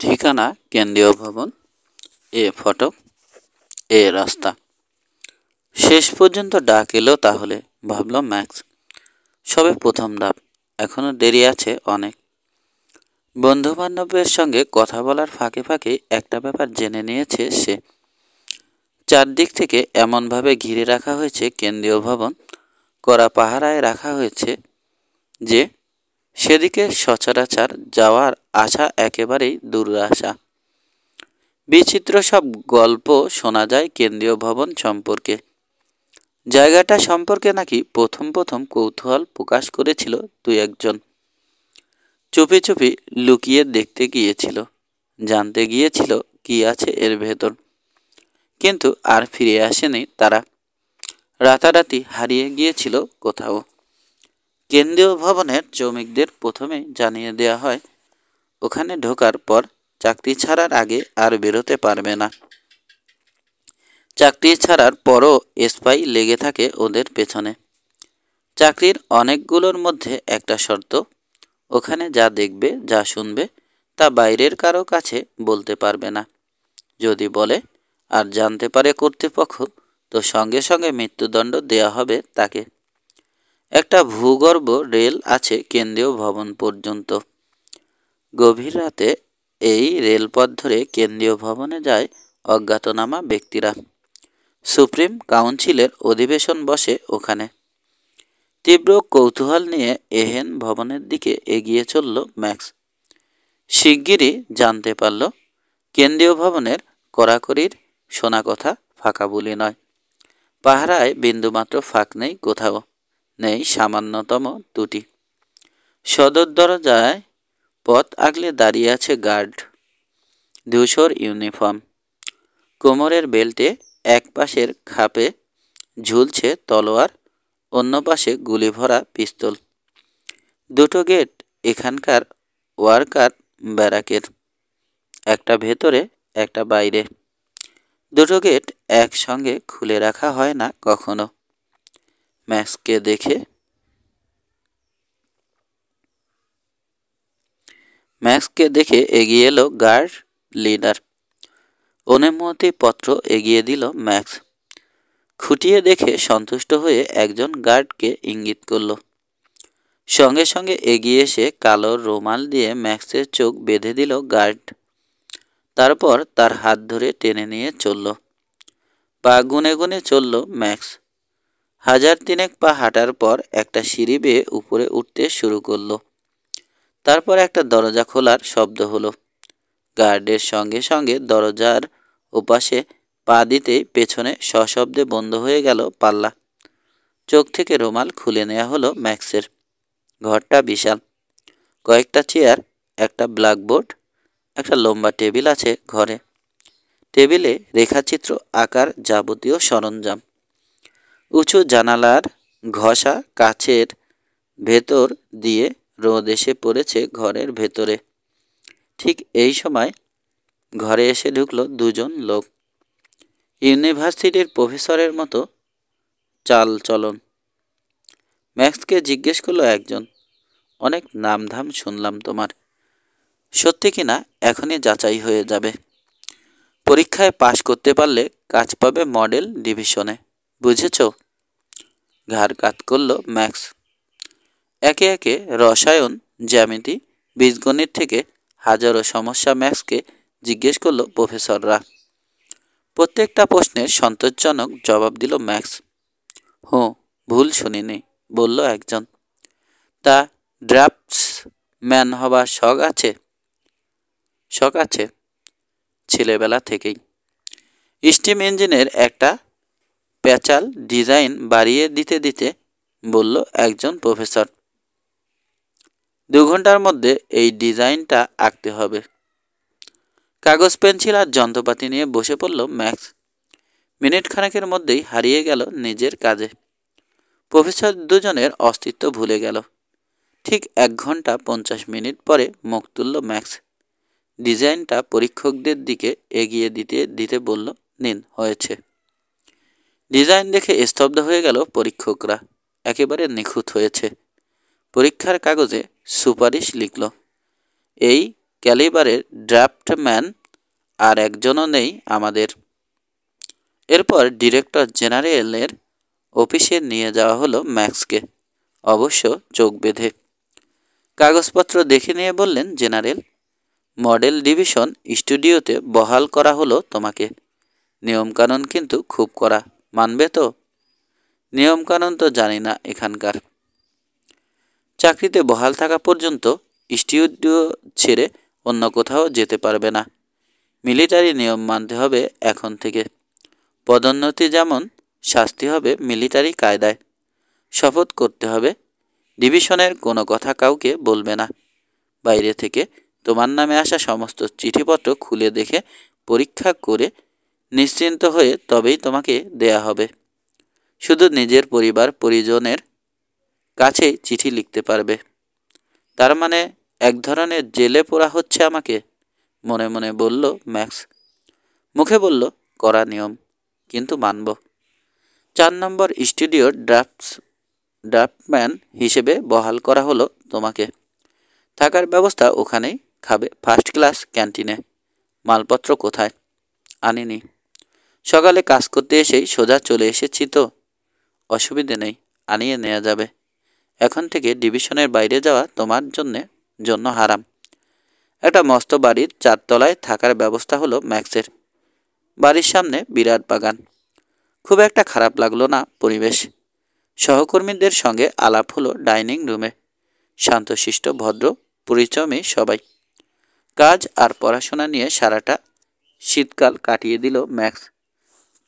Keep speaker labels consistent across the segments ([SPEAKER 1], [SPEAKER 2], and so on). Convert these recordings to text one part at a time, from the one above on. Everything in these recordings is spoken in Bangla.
[SPEAKER 1] ঠিকানা কেন্দ্রীয় ভবন, এ ফটক, এ রাস্তা। শেষ পর্যন্ত ডাক এলো তাহলে, ভাবল ম্যাক্স। সবে প্রথম ধাপ, এখনো দেরি আছে অনেক। বন্ধু বান্ধবের সঙ্গে কথা বলার ফাঁকে ফাঁকে একটা ব্যাপার জেনে নিয়েছে সে। চারদিক থেকে এমনভাবে ঘিরে রাখা হয়েছে কেন্দ্রীয় ভবন, কড়া পাহারায় রাখা হয়েছে যে সেদিকে সচরাচর যাওয়ার আশা একেবারেই দুরাশা। বিচিত্র সব গল্প শোনা যায় কেন্দ্রীয় ভবন সম্পর্কে। জায়গাটা সম্পর্কে নাকি প্রথম প্রথম কৌতূহল প্রকাশ করেছিল দুই একজন। চুপি চুপি লুকিয়ে দেখতে গিয়েছিল, জানতে গিয়েছিল কি আছে এর ভেতর। কিন্তু আর ফিরে আসেনি তারা, রাতারাতি হারিয়ে গিয়েছিল কোথাও। কেন্দ্রীয় ভবনের শ্রমিকদের প্রথমেই জানিয়ে দেওয়া হয় ওখানে ঢোকার পর চাকরি ছাড়ার আগে আর বেরোতে পারবে না। চাকরি ছাড়ার পরও স্পাই লেগে থাকে ওদের পেছনে। চাকরির অনেকগুলোর মধ্যে একটা শর্ত, ওখানে যা দেখবে যা শুনবে তা বাইরের কারো কাছে বলতে পারবে না। যদি বলে আর জানতে পারে কর্তৃপক্ষ, তো সঙ্গে সঙ্গে মৃত্যুদণ্ড দেয়া হবে তাকে। একটা ভূগর্ভ রেল আছে কেন্দ্রীয় ভবন পর্যন্ত। গভীর রাতে এই রেলপথ ধরে কেন্দ্রীয় ভবনে যায় অজ্ঞাতনামা ব্যক্তিরা। সুপ্রিম কাউন্সিলের অধিবেশন বসে ওখানে। তীব্র কৌতূহল নিয়ে এহেন ভবনের দিকে এগিয়ে চলল ম্যাক্স। শিগগিরই জানতে পারল কেন্দ্রীয় ভবনের কড়াকড়ির শোনা কথা ফাঁকা বুলি নয়। পাহারায় বিন্দুমাত্র ফাঁক নেই কোথাও, নেই সামান্যতম ত্রুটি। সদর দরজায় পথ আগলে দাঁড়িয়ে আছে গার্ড, ধূসর ইউনিফর্ম, কোমরের বেল্টে এক পাশের খাপে ঝুলছে তলোয়ার, অন্য পাশে গুলি ভরা পিস্তল। দুটো গেট এখানকার ওয়ার্কার ব্যারাকের, একটা ভেতরে একটা বাইরে। দুটো গেট একসঙ্গে খুলে রাখা হয় না কখনো। ম্যাক্সকে দেখে এগিয়ে এলো গার্ড লিডার। অনুমতিপত্র এগিয়ে দিল ম্যাক্স। খুঁটিয়ে দেখে সন্তুষ্ট হয়ে একজন গার্ডকে ইঙ্গিত করল। সঙ্গে সঙ্গে এগিয়ে এসে কালো রুমাল দিয়ে ম্যাক্সের চোখ বেঁধে দিল গার্ড। তারপর তার হাত ধরে টেনে নিয়ে চলল। পা গুনে গুনে চলল ম্যাক্স। 1000 পা হাঁটার পর একটা সিঁড়ি বেয়ে উপরে উঠতে শুরু করলো। তারপর একটা দরজা খোলার শব্দ হলো। গার্ডের সঙ্গে সঙ্গে দরজার ওপাশে পা দিতেই পেছনে সশব্দে বন্ধ হয়ে গেল পাল্লা। চোখ থেকে রুমাল খুলে নেওয়া হলো ম্যাক্সের। ঘরটা বিশাল। কয়েকটা চেয়ার, একটা ব্ল্যাকবোর্ড, একটা লম্বা টেবিল আছে ঘরে। টেবিলে রেখাচিত্র আঁকার যাবতীয় সরঞ্জাম। উঁচু জানালার ঘষা কাচের ভেতর দিয়ে রোদ এসে পড়েছে ঘরের ভেতরে। ঠিক এই সময় ঘরে এসে ঢুকলো দুজন লোক। ইউনিভার্সিটির প্রফেসরের মতো চাল চলন। ম্যাক্সকে জিজ্ঞেস করলো একজন, অনেক নামধাম শুনলাম তোমার, সত্যি কিনা এখনই যাচাই হয়ে যাবে। পরীক্ষায় পাশ করতে পারলে কাজ পাবে মডেল ডিভিশনে, বুঝেছ? ঘাড় কাত করল ম্যাক্স। একে একে রসায়ন, জ্যামিতি, বীজগণিত থেকে হাজারো সমস্যা ম্যাক্সকে জিজ্ঞেস করলো প্রফেসররা। প্রত্যেকটা প্রশ্নের সন্তোষজনক জবাব দিল ম্যাক্স। হুঁ, ভুল শুনিনি, বলল একজন। তা ড্রাফটসম্যান হবার শখ আছে? শখ আছে, ছেলেবেলা থেকেই। স্টিম ইঞ্জিনের একটা প্যাচাল ডিজাইন বাড়িয়ে দিতে দিতে বলল একজন প্রফেসর। 2 ঘন্টার মধ্যে এই ডিজাইনটা আঁকতে হবে। কাগজ পেন্সিল আর যন্ত্রপাতি নিয়ে বসে পড়ল ম্যাক্স। মিনিট খানেকের মধ্যেই হারিয়ে গেল নিজের কাজে। প্রফেসর দুজনের অস্তিত্ব ভুলে গেল। ঠিক 1 ঘন্টা 50 মিনিট পরে মুখ তুলল ম্যাক্স। ডিজাইনটা পরীক্ষকদের দিকে এগিয়ে দিতে দিতে বলল, নিন, হয়েছে। ডিজাইন দেখে স্তব্ধ হয়ে গেল পরীক্ষকরা। একেবারে নিখুঁত হয়েছে। পরীক্ষার কাগজে সুপারিশ লিখল, এই ক্যালিবারের ড্রাফটম্যান আর একজনও নেই আমাদের। এরপর ডিরেক্টর জেনারেলের অফিসে নিয়ে যাওয়া হলো ম্যাক্সকে, অবশ্য চোখ বেঁধে। কাগজপত্র দেখে নিয়ে বললেন, জেনারেল, মডেল ডিভিশন স্টুডিওতে বহাল করা হলো তোমাকে। নিয়মকানুন কিন্তু খুব কড়া, মানবে তো? নিয়মকানুন তো জানি না এখানকার। চাকরিতে বহাল থাকা পর্যন্ত স্টুডিও ছেড়ে অন্য কোথাও যেতে পারবে না। মিলিটারি নিয়ম মানতে হবে এখন থেকে। পদোন্নতি যেমন, শাস্তি হবে মিলিটারি কায়দায়। শপথ করতে হবে ডিভিশনের কোনো কথা কাউকে বলবে না। বাইরে থেকে তোমার নামে আসা সমস্ত চিঠিপত্র খুলে দেখে পরীক্ষা করে নিশ্চিন্ত হয়ে তবেই তোমাকে দেয়া হবে। শুধু নিজের পরিবার পরিজনের কাছেই চিঠি লিখতে পারবে। তার মানে এক ধরনের জেলে পোড়া হচ্ছে আমাকে, মনে মনে বলল ম্যাক্স। মুখে বলল, কড়া নিয়ম, কিন্তু মানব। 4 নম্বর স্টুডিওর ড্রাফটম্যান হিসেবে বহাল করা হলো তোমাকে। থাকার ব্যবস্থা ওখানেই, খাবে ফার্স্ট ক্লাস ক্যান্টিনে। মালপত্র কোথায়? আনিনি। সকালে কাজ করতে এসেই সোজা চলে এসেছি তো। অসুবিধে নেই, আনিয়ে নেওয়া যাবে। এখন থেকে ডিভিশনের বাইরে যাওয়া তোমার জন্য হারাম। একটা মস্ত বাড়ির 4 তলায় থাকার ব্যবস্থা হলো ম্যাক্সের। বাড়ির সামনে বিরাট বাগান। খুব একটা খারাপ লাগলো না পরিবেশ। সহকর্মীদের সঙ্গে আলাপ হলো ডাইনিং রুমে। শান্তশিষ্ট ভদ্র পরিচমে সবাই। কাজ আর পড়াশোনা নিয়ে সারাটা শীতকাল কাটিয়ে দিল ম্যাক্স।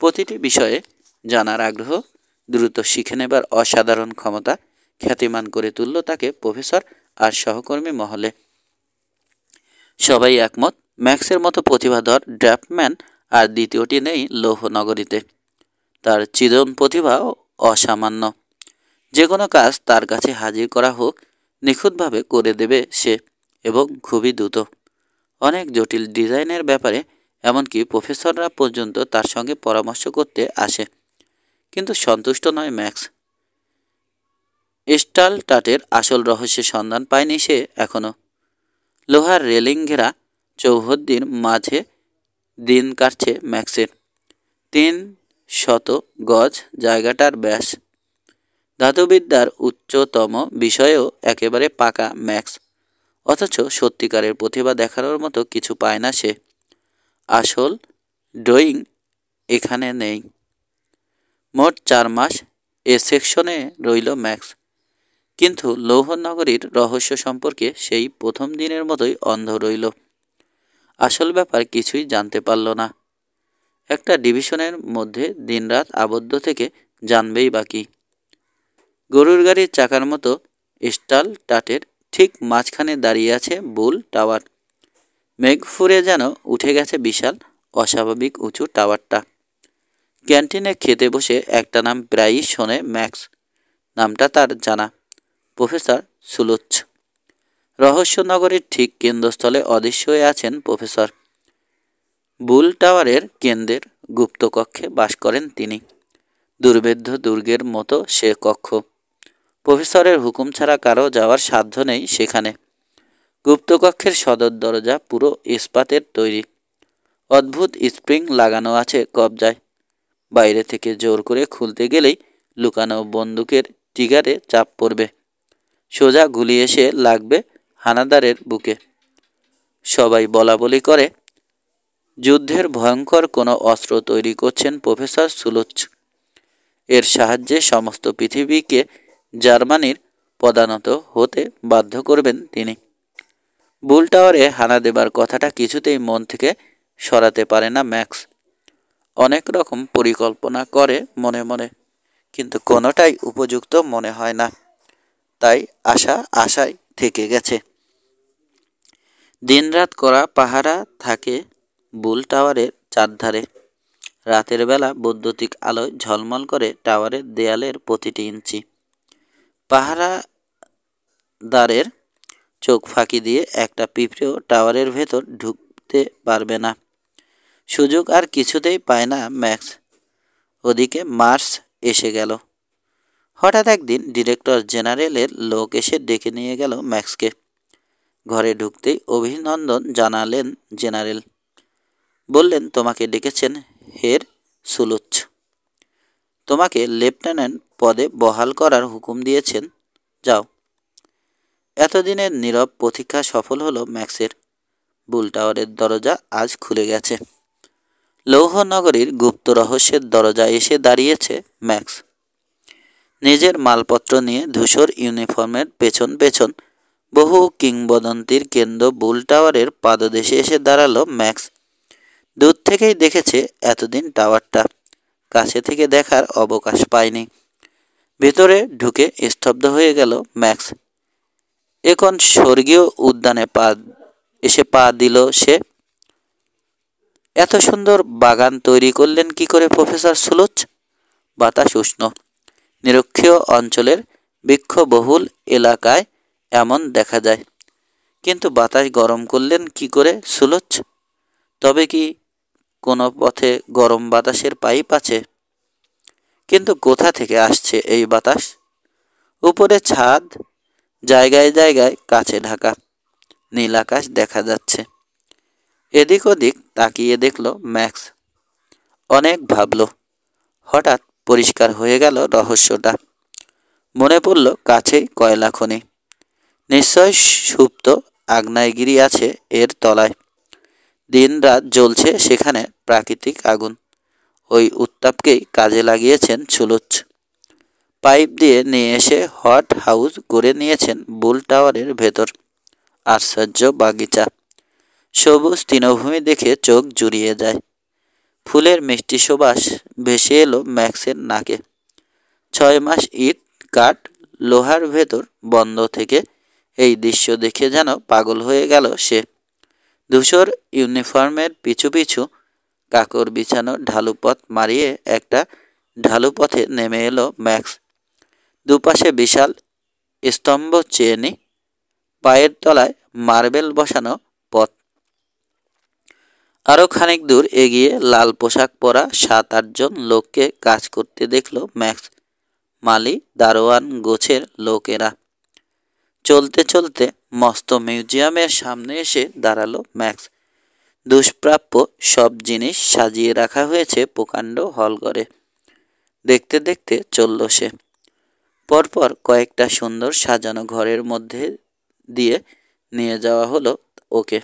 [SPEAKER 1] প্রতিটি বিষয়ে জানার আগ্রহ, দ্রুত শিখে নেবার অসাধারণ ক্ষমতা খ্যাতিমান করে তুলল তাকে প্রফেসর আর সহকর্মী মহলে। সবাই একমত, ম্যাক্সের মতো প্রতিভাধর ড্রাফটম্যান আর দ্বিতীয়টি নেই লৌহনগরীতে। তার চিরন প্রতিভা অসামান্য। যে কোনো কাজ তার কাছে হাজির করা হোক, নিখুঁতভাবে করে দেবে সে, এবং খুবই দ্রুত। অনেক জটিল ডিজাইনের ব্যাপারে এমনকি প্রফেসররা পর্যন্ত তার সঙ্গে পরামর্শ করতে আসে। কিন্তু সন্তুষ্ট নয় ম্যাক্স। স্টালটাটের আসল রহস্যের সন্ধান পায়নি সে এখনও। লোহার রেলিং ঘেরা চৌহদ্দির মাঝে দিন কাটছে ম্যাক্সের। 300 গজ জায়গাটার ব্যাস। ধাতুবিদ্যার উচ্চতম বিষয়েও একেবারে পাকা ম্যাক্স, অথচ সত্যিকারের প্রতিভা দেখানোর মতো কিছু পায় না সে। আসল ড্রয়িং এখানে নেই। মোট 4 মাস এ সেকশনে রইল ম্যাক্স, কিন্তু লৌহনগরীর রহস্য সম্পর্কে সেই প্রথম দিনের মতোই অন্ধ রইল। আসল ব্যাপার কিছুই জানতে পারল না। একটা ডিভিশনের মধ্যে দিনরাত আবদ্ধ থেকে জানবেই বাকি। গরুর গাড়ির চাকার মতো স্টালটাটের ঠিক মাঝখানে দাঁড়িয়ে আছে বুল টাওয়ার। মেঘ ফুঁড়ে যেন উঠে গেছে বিশাল অস্বাভাবিক উঁচু টাওয়ারটা। ক্যান্টিনে খেতে বসে একটা নাম প্রায়ই শোনে ম্যাক্স। নামটা তার জানা, প্রফেসর সুলুচ। রহস্যনগরের ঠিক কেন্দ্রস্থলে অদৃশ্য হয়ে আছেন প্রফেসর। বুল টাওয়ারের কেন্দ্রের গুপ্তকক্ষে বাস করেন তিনি। দুর্ভেদ্য দুর্গের মতো সে কক্ষ। প্রফেসরের হুকুম ছাড়া কারো যাওয়ার সাধ্য নেই সেখানে। গুপ্তকক্ষের সদর দরজা পুরো ইস্পাতের তৈরি। অদ্ভুত স্প্রিং লাগানো আছে কবজায়। বাইরে থেকে জোর করে খুলতে গেলেই লুকানো বন্দুকের ট্রিগারে চাপ পড়বে। সোজা গুলি এসে লাগবে হানাদারের বুকে। সবাই বলাবলি করে যুদ্ধের ভয়ঙ্কর কোনো অস্ত্র তৈরি করছেন প্রফেসর সুলুচ। এর সাহায্যে সমস্ত পৃথিবীকে জার্মানির পদানত হতে বাধ্য করবেন তিনি। বুল টাওয়ারে হানা দেবার কথাটা কিছুতেই মন থেকে সরাতে পারে না ম্যাক্স। অনেক রকম পরিকল্পনা করে মনে মনে, কিন্তু কোনোটাই উপযুক্ত মনে হয় না। তাই আশায় থেকে গেছে। দিনরাত করা পাহারা থাকে বুল টাওয়ারের চারধারে। রাতের বেলা বৈদ্যুতিক আলোয় ঝলমল করে টাওয়ারের দেয়ালের প্রতিটি ইঞ্চি। পাহারাদারের চোখ ফাঁকি দিয়ে একটা পিঁপড়েও টাওয়ারের ভেতর ঢুকতে পারবে না। সুযোগ আর কিছুতেই পায় না ম্যাক্স। ওদিকে মার্চ এসে গেল। হঠাৎ একদিন ডিরেক্টর জেনারেলের লোক এসে ডেকে নিয়ে গেল ম্যাক্সকে। ঘরে ঢুকতেই অভিনন্দন জানালেন জেনারেল। বললেন, তোমাকে ডেকেছেন হের সুলুচ। তোমাকে লেফটেন্যান্ট পদে বহাল করার হুকুম দিয়েছেন। যাও। এতদিনের নীরব প্রতীক্ষা সফল হলো ম্যাক্সের। বুল টাওয়ারের দরজা আজ খুলে গেছে। লৌহনগরীর গুপ্ত রহস্যের দরজায় এসে দাঁড়িয়েছে ম্যাক্স। নিজের মালপত্র নিয়ে ধূসর ইউনিফর্মের পেছন পেছন বহু কিংবদন্তির কেন্দ্র বুল টাওয়ারের পাদদেশে এসে দাঁড়ালো ম্যাক্স। দূর থেকেই দেখেছে এতদিন টাওয়ারটা, কাছে থেকে দেখার অবকাশ পায়নি। ভেতরে ঢুকে স্তব্ধ হয়ে গেল ম্যাক্স। এখন স্বর্গীয় উদ্যানে এসে পা দিল সে। এত সুন্দর বাগান তৈরি করলেন কি করে প্রফেসর সুলুচ? বাতাস উষ্ণ। নিরক্ষীয় অঞ্চলের বৃক্ষবহুল এলাকায় এমন দেখা যায়। কিন্তু বাতাস গরম করলেন কি করে সুলুচ? তবে কি কোনো পথে গরম বাতাসের পাইপ আছে? কিন্তু কোথা থেকে আসছে এই বাতাস? উপরে ছাদ, জায়গায় জায়গায় কাছে ঢাকা। নীল আকাশ দেখা যাচ্ছে। এদিক ওদিক তাকিয়ে দেখল ম্যাক্স। অনেক ভাবল। হঠাৎ পরিষ্কার হয়ে গেল রহস্যটা। মনে পড়ল কাছেই কয়লা খনি। নিশ্চয় সুপ্ত আগ্নেয়গিরি আছে এর তলায়। দিন রাত জ্বলছে সেখানে প্রাকৃতিক আগুন। ওই উত্তাপকেই কাজে লাগিয়েছেন সুলুচ। পাইপ দিয়ে নিয়ে এসে হট হাউস গড়ে নিয়েছেন বুল টাওয়ারের ভেতর। আশ্চর্য বাগিচা, সবুজ তৃণভূমি দেখে চোখ জুড়িয়ে যায়। ফুলের মিষ্টি সুবাস ভেসে এলো ম্যাক্সের নাকে। 6 মাস ইট কাঠ লোহার ভেতর বন্ধ থেকে এই দৃশ্য দেখে যেন পাগল হয়ে গেল সে। ধূসর ইউনিফর্মের পিছু পিছু কাকর বিছানো ঢালু পথ মারিয়ে একটা ঢালু পথে নেমে এলো ম্যাক্স। দুপাশে বিশাল স্তম্ভ চেনি, পায়ের তলায় মার্বেল বসানো পথ। আরও খানিক দূর এগিয়ে লাল পোশাক পরা 7-8 জন লোককে কাজ করতে দেখল ম্যাক্স। মালি, দারোয়ান, গোছের লোকেরা। চলতে চলতে মস্ত মিউজিয়ামের সামনে এসে দাঁড়ালো ম্যাক্স। দুষ্প্রাপ্য সব জিনিস সাজিয়ে রাখা হয়েছে প্রকাণ্ড হলঘরে। দেখতে দেখতে চলল সে। পরপর কয়েকটা সুন্দর সাজানো ঘরের মধ্যে দিয়ে নিয়ে যাওয়া হলো ওকে।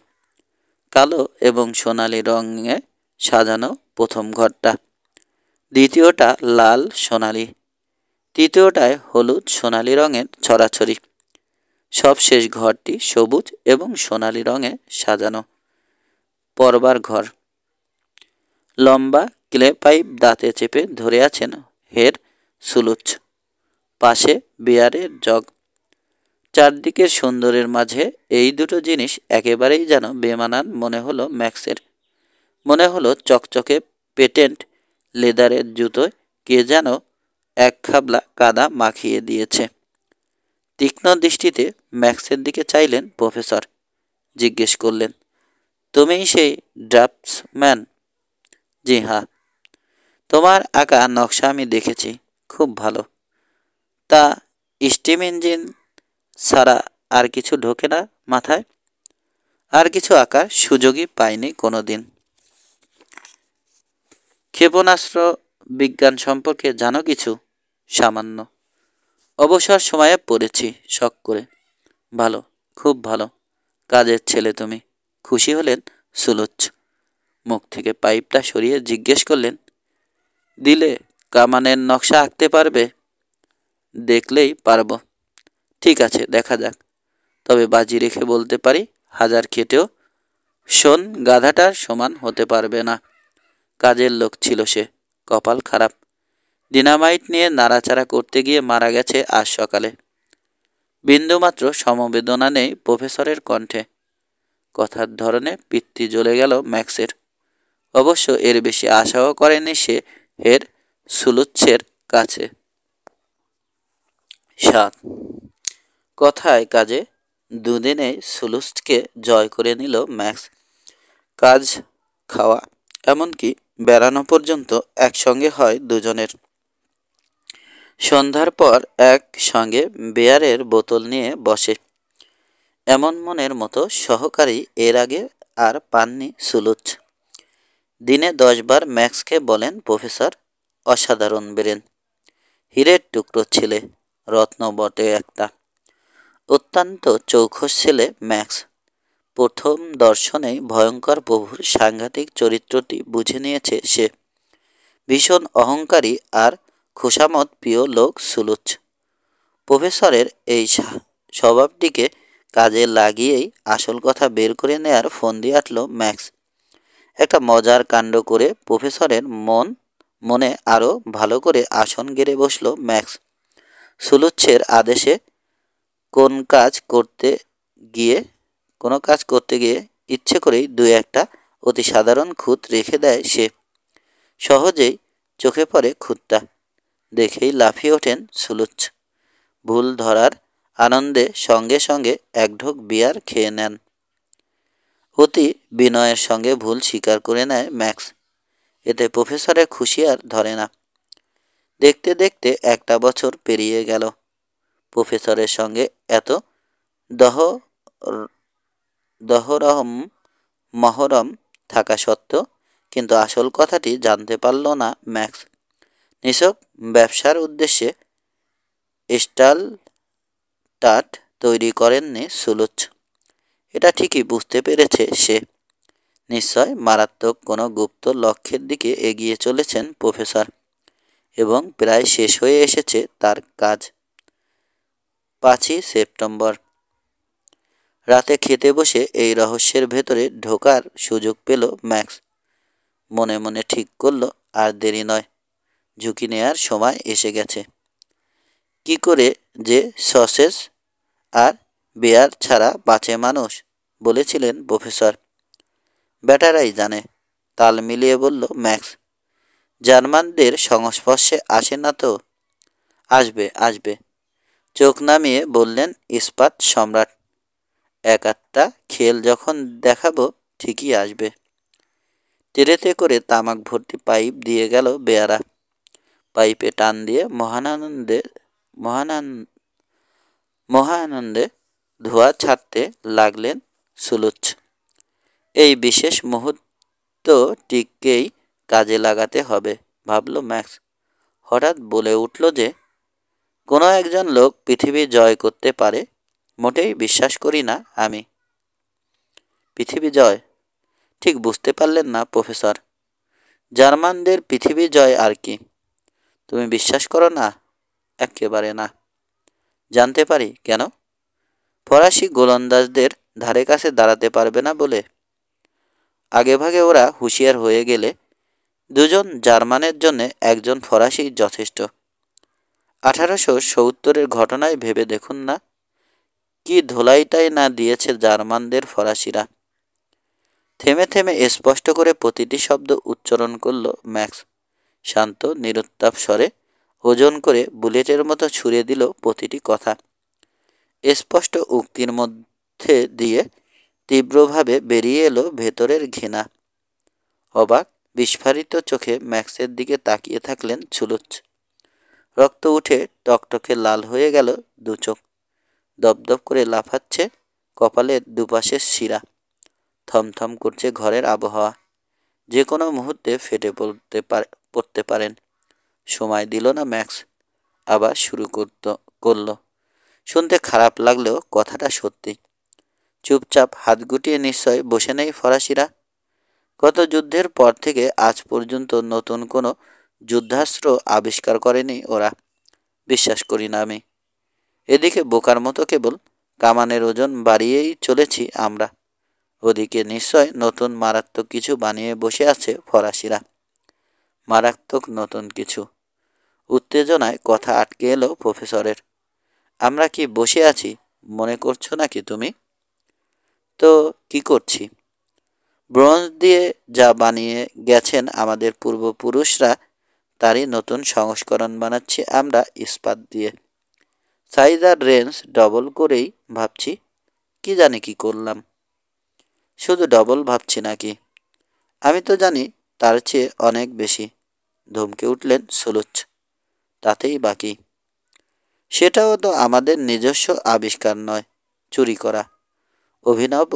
[SPEAKER 1] কালো এবং সোনালি রঙে সাজানো প্রথম ঘরটা, দ্বিতীয়টা লাল সোনালি, তৃতীয়টায় হলুদ সোনালি রঙের ছড়াছড়ি। সবশেষ ঘরটি সবুজ এবং সোনালি রঙে সাজানো পরবার ঘর। লম্বা ক্লে পাইপ দাঁতে চেপে ধরে আছেন হের সুলুচ। পাশে বিয়ারের জগ। চারদিকের সুন্দরের মাঝে এই দুটো জিনিস একেবারেই যেন বেমানান মনে হলো ম্যাক্সের। মনে হলো চকচকে পেটেন্ট লেদারের জুতোয় কে যেন এক খাবলা কাদা মাখিয়ে দিয়েছে। তীক্ষ্ণ দৃষ্টিতে ম্যাক্সের দিকে চাইলেন প্রফেসর। জিজ্ঞেস করলেন, তুমিই সেই ড্রাফটসম্যান? জি হ্যাঁ। তোমার আঁকা নকশা আমি দেখেছি, খুব ভালো। তা স্টিম ইঞ্জিন ছাড়া আর কিছু ঢোকে না মাথায়? আর কিছু আঁকার সুযোগই পাইনি কোনো দিন। ক্ষেপণাস্ত্র বিজ্ঞান সম্পর্কে জানো কিছু? সামান্য। অবসর সময়ে পড়েছি শখ করে। ভালো, খুব ভালো। কাজের ছেলে তুমি। খুশি হলেন সুলুচ। মুখ থেকে পাইপটা সরিয়ে জিজ্ঞেস করলেন, দিলে কামানের নকশা আঁকতে পারবে? দেখলেই পারবো। ঠিক আছে, দেখা যাক। তবে বাজি রেখে বলতে পারি, 1000 খেটেও শোন গাধাটার সমান হতে পারবে না। কাজের লোক ছিল সে, কপাল খারাপ। ডিনামাইট নিয়ে নাড়াচাড়া করতে গিয়ে মারা গেছে আজ সকালে। বিন্দুমাত্র সমবেদনা নেই প্রফেসরের কণ্ঠে। কথার ধরনে পিত্তি জ্বলে গেল ম্যাক্সের। অবশ্য এর বেশি আশাও করেনি সে হের সুলুচ্ছের কাছে। 7 কথায় কাজে দুদিনে সুলুচকে জয় করে নিল ম্যাক্স। কাজ, খাওয়া, এমনকি বেড়ানো পর্যন্ত একসঙ্গে হয় দুজনের। সন্ধ্যার পর একসঙ্গে বিয়ারের বোতল নিয়ে বসে। এমন মনের মতো সহকারী এর আগে আর পাননি সুলুচ। দিনে 10 বার ম্যাক্সকে বলেন, প্রফেসর অসাধারণ ব্রেন, হীরের টুকরো ছেলে, রত্ন বটে একটা। অত্যন্ত চৌখস ছেলে ম্যাক্স। প্রথম দর্শনেই ভয়ঙ্কর প্রভুর সাংঘাতিক চরিত্রটি বুঝে নিয়েছে সে। ভীষণ অহংকারী আর খোসামত প্রিয় লোক সুলুচ। প্রফেসরের এই স্বভাবটিকে কাজে লাগিয়েই আসল কথা বের করে নেয়ার ফন্দি আঁটল ম্যাক্স। একটা মজার কাণ্ড করে প্রফেসরের মনে আরও ভালো করে আসন গেড়ে বসল ম্যাক্স। সুলুচ্ছের আদেশে কোনো কাজ করতে গিয়ে ইচ্ছে করেই দু একটা অতি সাধারণ খুঁত রেখে দেয় সে। সহজেই চোখে পড়ে খুঁতটা, দেখেই লাফিয়ে ওঠেন সুলুচ্ছ। ভুল ধরার আনন্দে সঙ্গে সঙ্গে এক ঢোক বিয়ার খেয়ে নেন। অতি বিনয়ের সঙ্গে ভুল স্বীকার করে নেয় ম্যাক্স। এতে প্রফেসরের খুশি আর ধরে না। দেখতে দেখতে একটা বছর পেরিয়ে গেল। প্রফেসরের সঙ্গে এত দহরম মহরম থাকা সত্ত্বেও কিন্তু আসল কথাটি জানতে পারল না ম্যাক্স। নিছক ব্যবসার উদ্দেশ্যে স্টালটাট তৈরি করেননি সুলুচ। এটা ঠিকই বুঝতে পেরেছে সে। নিশ্চয় মারাত্মক কোনো গুপ্ত লক্ষ্যের দিকে এগিয়ে চলেছেন প্রফেসর, এবং প্রায় শেষ হয়ে এসেছে তার কাজ। 5ই সেপ্টেম্বর রাতে খেতে বসে এই রহস্যের ভেতরে ঢোকার সুযোগ পেল ম্যাক্স। মনে মনে ঠিক করল আর দেরি নয়, ঝুঁকি নেয়ার সময় এসে গেছে। কি করে যে সসেজ আর বেয়ার ছাড়া বাঁচে মানুষ, বলেছিলেন প্রফেসর। ব্যাটারাই জানে, তাল মিলিয়ে বলল ম্যাক্স। জার্মানদের সংস্পর্শে আসে না তো? আসবে আসবে, চোখ নামিয়ে বললেন ইস্পাত সম্রাট। এক আধটা খেল যখন দেখাবো ঠিকই আসবে। ট্রেতে করে তামাক ভর্তি পাইপ দিয়ে গেল বেয়ারা। পাইপে টান দিয়ে মহানন্দে ধোঁয়া ছাড়তে লাগলেন সুলুচ। এই বিশেষ মুহূর্তটিকেই কাজে লাগাতে হবে, ভাবল ম্যাক্স। হঠাৎ বলে উঠল যে কোনো একজন লোক পৃথিবী জয় করতে পারে, মোটেই বিশ্বাস করি না আমি। পৃথিবী জয়? ঠিক বুঝতে পারলেন না প্রফেসর। জার্মানদের পৃথিবী জয় আর কি? তুমি বিশ্বাস করো না? একেবারে না। জানতে পারি কেন? ফরাসি গোলন্দাজদের ধারে কাছে দাঁড়াতে পারবে না বলে। আগেভাগে ওরা হুঁশিয়ার হয়ে গেলে 2জন জার্মানের জন্য একজন ফরাসি যথেষ্ট। 1870-এর ঘটনায় ভেবে দেখুন না, কি ধোলাইটাই না দিয়েছে জার্মানদের ফরাসিরা। থেমে থেমে স্পষ্ট করে প্রতিটি শব্দ উচ্চারণ করল ম্যাক্স। শান্ত নিরুত্তাপ স্বরে ওজন করে বুলেটের মতো ছুঁড়ে দিল প্রতিটি কথা। স্পষ্ট উক্তির মধ্যে দিয়ে তীব্রভাবে বেরিয়ে এলো ভেতরের ঘৃণা। অবাক বিস্ফারিত চোখে ম্যাক্সের দিকে তাকিয়ে থাকলেন সুলুচ। রক্ত উঠে টকটকে লাল হয়ে গেল দু চোখ। দপদপ করে লাফাচ্ছে কপালের দুপাশের শিরা। থমথম করছে ঘরের আবহাওয়া। যে কোনো মুহূর্তে ফেটে পড়তে পারেন। সময় দিল না ম্যাক্স, আবার শুরু করল। শুনতে খারাপ লাগলেও কথাটা সত্যি। চুপচাপ হাত গুটিয়ে নিশ্চয় বসে নেই ফরাসিরা। গত যুদ্ধের পর থেকে আজ পর্যন্ত নতুন কোনো যুদ্ধাস্ত্র আবিষ্কার করেনি ওরা। বিশ্বাস করি না আমি। এদিকে বোকার মতো কেবল কামানের ওজন বাড়িয়েই চলেছি আমরা। ওদিকে নিশ্চয় নতুন মারাত্মক কিছু বানিয়ে বসে আছে ফরাসিরা। মারাত্মক নতুন কিছু। উত্তেজনায় কথা আটকে এলো প্রফেসরের। আমরা কি বসে আছি মনে করছো নাকি তুমি? তো কি করছি? ব্রোঞ্জ দিয়ে যা বানিয়ে গেছেন আমাদের পূর্বপুরুষরা, তারই নতুন সংস্করণ বানাচ্ছি আমরা ইস্পাত দিয়ে। সাইজ আর রেঞ্জ ডবল করেই ভাবছি। কি জানি কি করলাম। শুধু ডবল ভাবছি নাকি? আমি তো জানি তার চেয়ে অনেক বেশি। ধমকে উঠলেন সুলুচ। তাতেই বাকি। সেটাও তো আমাদের নিজস্ব আবিষ্কার নয়, চুরি করা। অভিনব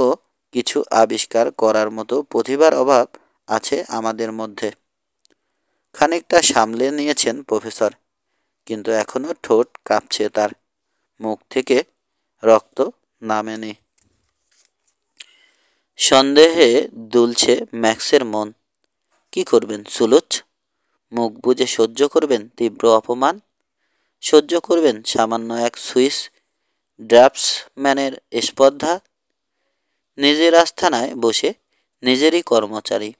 [SPEAKER 1] কিছু আবিষ্কার করার মতো প্রতিভার অভাব আছে আমাদের মধ্যে। খানিকটা সামলে নিয়েছেন প্রফেসর, কিন্তু এখনো ঠোঁট কাঁপছে তার, মুখ থেকে রক্ত নামেনি। সন্দেহে দুলছে ম্যাক্সের মন। কি করবেন সুলুচ? মুখ বুজে সহ্য করবেন তীব্র অপমান? সহ্য করবেন সামান্য এক সুইস ড্রাফটসম্যানের স্পর্ধা? নিজের আস্থানায় বসে নিজেরই কর্মচারী।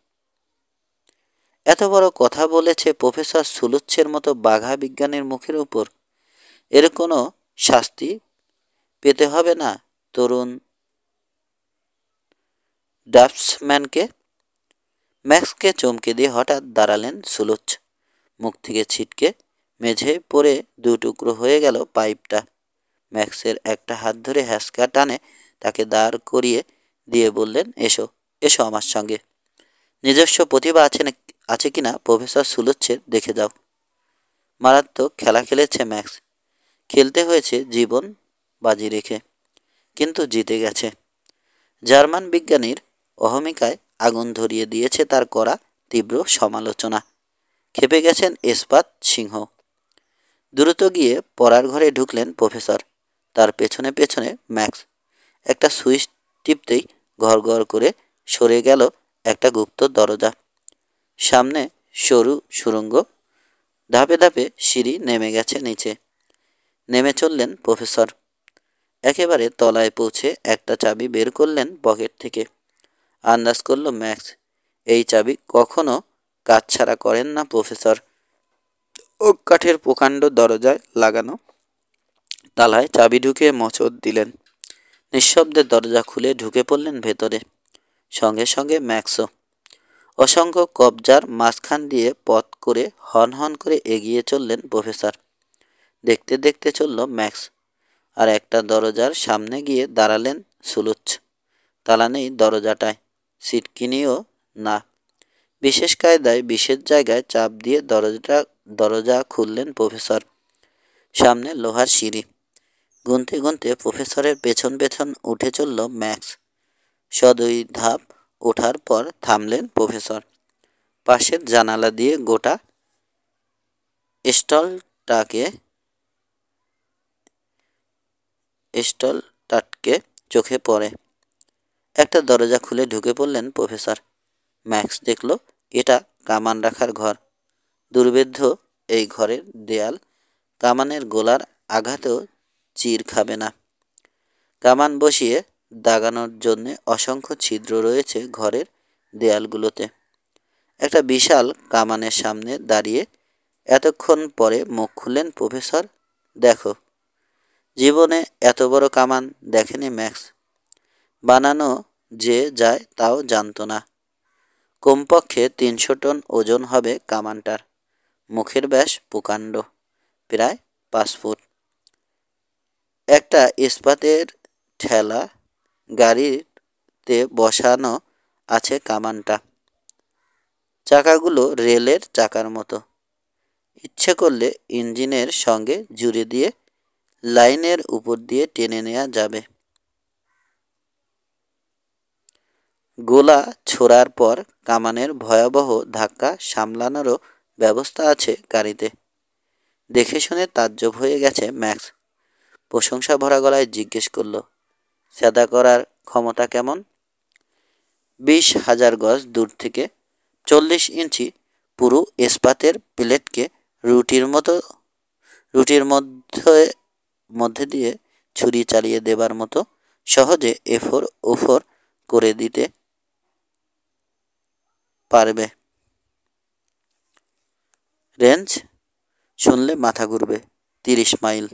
[SPEAKER 1] এত বড় কথা বলেছে প্রফেসর সুলুচ্ছের মতো বাঘা বিজ্ঞানীর মুখের উপর। এর কোনো শাস্তি পেতে হবে না তরুণ ড্রাফটসম্যানকে? ম্যাক্সকে চমকে দিয়ে হঠাৎ দাঁড়ালেন সুলুচ। মুখ থেকে ছিটকে মেঝে পড়ে দু টুকরো হয়ে গেল পাইপটা। ম্যাক্সের একটা হাত ধরে হ্যাঁচকা টানে তাকে দাঁড় করিয়ে দিয়ে বললেন, এসো এসো আমার সঙ্গে। নিজস্ব প্রতিভা আছে কিনা প্রফেসর সুলুচ্ছের দেখে যাও। মারাত্মক খেলা খেলেছে ম্যাক্স। খেলতে হয়েছে জীবন বাজি রেখে, কিন্তু জিতে গেছে। জার্মান বিজ্ঞানীর অহমিকায় আগুন ধরিয়ে দিয়েছে তার করা তীব্র সমালোচনা। খেপে গেছেন ইস্পাত সিংহ। দ্রুত গিয়ে পড়ার ঘরে ঢুকলেন প্রফেসর, তার পেছনে পেছনে ম্যাক্স। একটা সুইচ টিপতেই ঘর ঘর করে সরে গেল একটা গুপ্ত দরজা। সামনে সরু সুড়ঙ্গ, ধাপে ধাপে সিঁড়ি নেমে গেছে নিচে। নেমে চললেন প্রফেসর। একেবারে তলায় পৌঁছে একটা চাবি বের করলেন পকেট থেকে। আন্দাজ করল ম্যাক্স, এই চাবি কখনো কাজছাড়া করেন না প্রফেসর। ওক কাঠের প্রকাণ্ড দরজায় লাগানো তালায় চাবি ঢুকে মোচড় দিলেন। নিঃশব্দে দরজা খুলে ঢুকে পড়লেন ভেতরে। সঙ্গে সঙ্গে ম্যাক্সও। অসংখ্য কবজার মাঝখান দিয়ে পথ করে হন হন করে এগিয়ে চললেন প্রফেসর। দেখতে দেখতে চলল ম্যাক্স। আর একটা দরজার সামনে গিয়ে দাঁড়ালেন সুলুচ। তালা নেই দরজাটায়, সিটকিনিও না। বিশেষ কায়দায় বিশেষ জায়গায় চাপ দিয়ে দরজা খুললেন প্রফেসর। সামনে লোহার সিঁড়ি। গুনতে গুনতে প্রফেসরের পেছন পেছন উঠে চলল ম্যাক্স। সদুই ধাপ ওঠার পর থামলেন প্রফেসর। পাশের জানালা দিয়ে গোটা স্টলটাকে চোখে পড়ে। একটা দরজা খুলে ঢুকে পড়লেন প্রফেসর। ম্যাক্স দেখল এটা কামান রাখার ঘর। দুর্ভেদ্য এই ঘরের দেয়াল কামানের গোলার আঘাতেও চির খাবে না। কামান বসিয়ে দাগানোর জন্য অসংখ্য ছিদ্র রয়েছে ঘরের দেয়ালগুলোতে। একটা বিশাল কামানের সামনে দাঁড়িয়ে এতক্ষণ পরে মুখ খুললেন প্রফেসর। দেখো, জীবনে এত বড় কামান দেখেনি ম্যাক্স। বানানো যে যায় তাও জানতো না। কমপক্ষে 300 টন ওজন হবে কামানটার। মুখের ব্যাস প্রকাণ্ড, প্রায় 5 ফুট। একটা ইস্পাতের ঠেলা গাড়িতে বসানো আছে কামানটা। চাকাগুলো রেলের চাকার মতো। ইচ্ছে করলে ইঞ্জিনের সঙ্গে জুড়ে দিয়ে লাইনের উপর দিয়ে টেনে নেওয়া যাবে। গোলা ছোড়ার পর কামানের ভয়াবহ ধাক্কা সামলানোরও ব্যবস্থা আছে গাড়িতে। দেখে শুনে তাজ্জব হয়ে গেছে ম্যাক্স। প্রশংসা ভরা গলায় জিজ্ঞেস করল, স্যাদা করার ক্ষমতা কেমন? 20,000 গজ দূর থেকে 40 ইঞ্চি পুরো ইস্পাতের প্লেটকে রুটির মধ্যে দিয়ে ছুরি চালিয়ে দেবার মতো সহজে এফোর ওফোর করে দিতে পারবে। রেঞ্জ শুনলে মাথা ঘুরবে। 30 মাইল।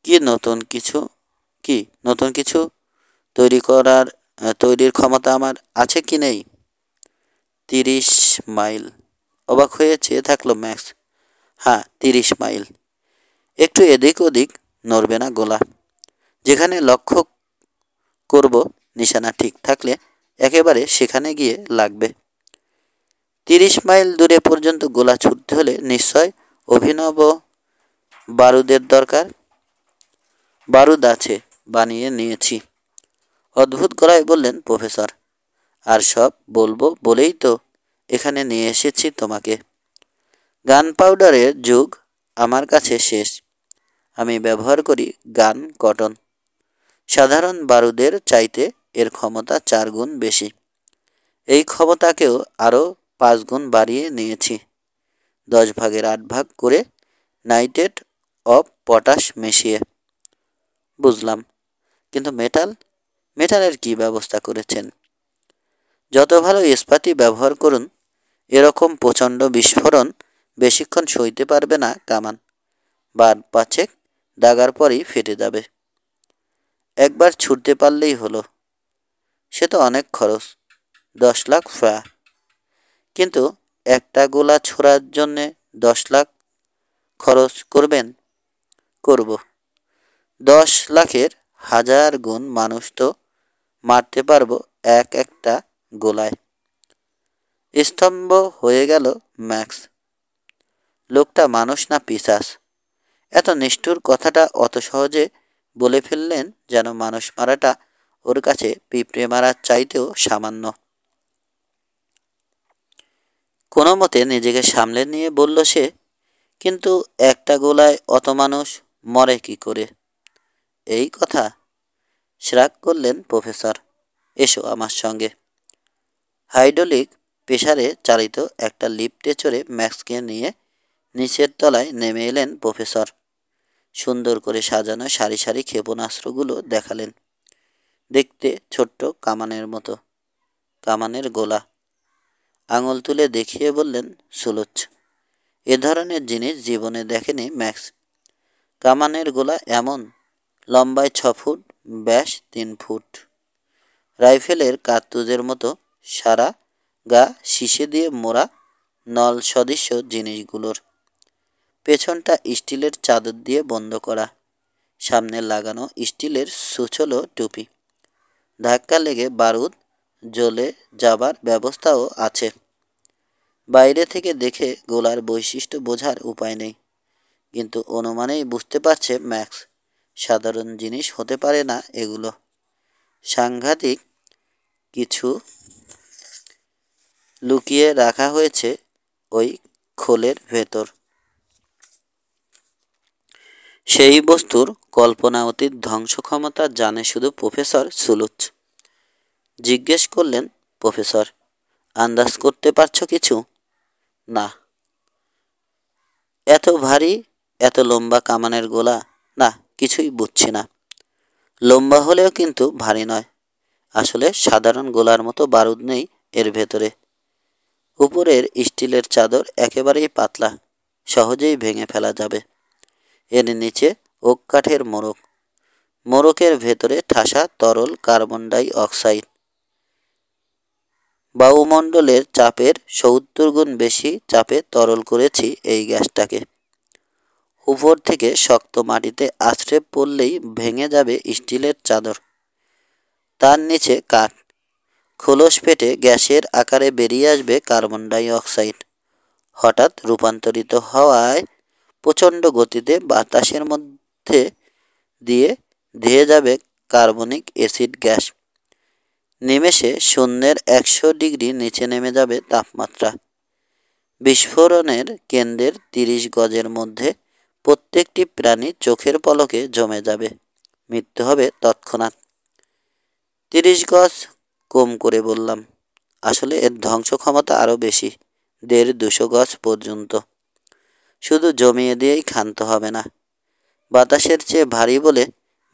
[SPEAKER 1] কি নতুন কিছু তৈরির ক্ষমতা আমার আছে কি নেই? 30 মাইল। অবাক হয়ে চেয়ে থাকলো ম্যাক্স। হ্যাঁ, 30 মাইল। একটু এদিক ওদিক নড়বে না গোলা। যেখানে লক্ষ্য করব নিশানা ঠিক থাকলে একেবারে সেখানে গিয়ে লাগবে। 30 মাইল দূরে পর্যন্ত গোলা ছুটতে হলে নিশ্চয় অভিনব বারুদের দরকার। বারুদ আছে, বানিয়ে নিয়েছি। অদ্ভুত গলায় বললেন প্রফেসর। আর সব বলবো বলেই তো এখানে নিয়ে এসেছি তোমাকে। গান পাউডারের যুগ আমার কাছে শেষ। আমি ব্যবহার করি গান কটন। সাধারণ বারুদের চাইতে এর ক্ষমতা 4 গুণ বেশি। এই ক্ষমতাকেও আরও 5 গুণ বাড়িয়ে নিয়েছি, 10 ভাগের 8 ভাগ করে নাইট্রেট অফ পটাশ মিশিয়ে। বুঝলাম, কিন্তু মেটালের কি ব্যবস্থা করেছেন? যত ভালো ইস্পাতই ব্যবহার করুন, এরকম প্রচণ্ড বিস্ফোরণ বেশিক্ষণ সইতে পারবে না কামান। বার 5 দাগার পরেই ফেটে যাবে। একবার ছুটতে পারলেই হলো। সে তো অনেক খরচ, 10 লাখ ফ্রা। কিন্তু একটা গোলা ছোড়ার জন্যে 10 লাখ খরচ করবেন? করব। 10 লাখের 1000 গুণ মানুষ তো মারতে পারবো একটা গোলায়। স্তম্ভ হয়ে গেল ম্যাক্স। লোকটা মানুষ না পিশাচ? এত নিষ্ঠুর কথাটা অত সহজে বলে ফেললেন যেন মানুষ মারাটা ওর কাছে পিঁপড়ে মারার চাইতেও সামান্য। কোনো মতে নিজেকে সামলে নিয়ে বলল সে, কিন্তু একটা গোলায় অত মানুষ মরে কি করে? এই কথা। শ্রাগ করলেন প্রফেসর। এসো আমার সঙ্গে। হাইড্রোলিক প্রেসারে চালিত একটা লিফটে চড়ে ম্যাক্সকে নিয়ে নিচের তলায় নেমে এলেন প্রফেসর। সুন্দর করে সাজানো সারি সারি ক্ষেপণাস্ত্রগুলো দেখালেন। দেখতে ছোট্ট কামানের মতো। কামানের গোলা। আঙুল তুলে দেখিয়ে বললেন, সুলুচ, এ ধরনের জিনিস জীবনে দেখেনি ম্যাক্স। কামানের গোলা এমন, লম্বায় 6 ফুট, ব্যাস 3 ফুট। রাইফেলের কার্তুজের মতো সারা গা শিশে দিয়ে মোড়া নল সদৃশ্য জিনিসগুলোর। পেছনটা স্টিলের চাদর দিয়ে বন্ধ করা। সামনে লাগানো স্টিলের সুচলো টুপি। ধাক্কা লেগে বারুদ জ্বলে যাবার ব্যবস্থাও আছে। বাইরে থেকে দেখে গোলার বৈশিষ্ট্য বোঝার উপায় নেই, কিন্তু অনুমানেই বুঝতে পারছে ম্যাক্স সাধারণ জিনিস হতে পারে না এগুলো। সাংঘাতিক কিছু লুকিয়ে রাখা হয়েছে ওই খোলের ভেতর। সেই বস্তুর কল্পনা অতীত ধ্বংস ক্ষমতা জানে শুধু প্রফেসর সুলুচ। জিজ্ঞেস করলেন, প্রফেসর, আন্দাজ করতে পারছো কিছু? না। এত ভারী, এত লম্বা কামানের গোলা? না, কিছুই বুঝছি না। লম্বা হলেও কিন্তু ভারী নয়। আসলে সাধারণ গোলার মতো বারুদ নেই এর ভেতরে। উপরের স্টিলের চাদর একেবারেই পাতলা, সহজেই ভেঙে ফেলা যাবে। এর নিচে ওক কাঠের মোড়ক। মোড়কের ভেতরে ঠাসা তরল কার্বন ডাই অক্সাইড। বায়ুমণ্ডলের চাপের 70 গুণ বেশি চাপে তরল করেছি এই গ্যাসটাকে। উপর থেকে শক্ত মাটিতে আছড়ে পড়লেই ভেঙে যাবে স্টিলের চাদর। তার নিচে কাঠ। খোলস ফেটে গ্যাসের আকারে বেরিয়ে আসবে কার্বন ডাই অক্সাইড। হঠাৎ রূপান্তরিত হওয়ায় প্রচণ্ড গতিতে বাতাসের মধ্যে দিয়ে ধেয়ে যাবে কার্বনিক অ্যাসিড গ্যাস। নিমেষে শূন্যের 100 ডিগ্রি নিচে নেমে যাবে তাপমাত্রা। বিস্ফোরণের কেন্দ্রের 30 গজের মধ্যে প্রত্যেকটি প্রাণী চোখের পলকে জমে যাবে। মৃত্যু হবে তৎক্ষণাৎ। 30 গজ কম করে বললাম। আসলে এর ধ্বংস ক্ষমতা আরও বেশি, 150-200 গজ পর্যন্ত। শুধু জমিয়ে দিয়েই ক্ষান্ত হবে না। বাতাসের চেয়ে ভারী বলে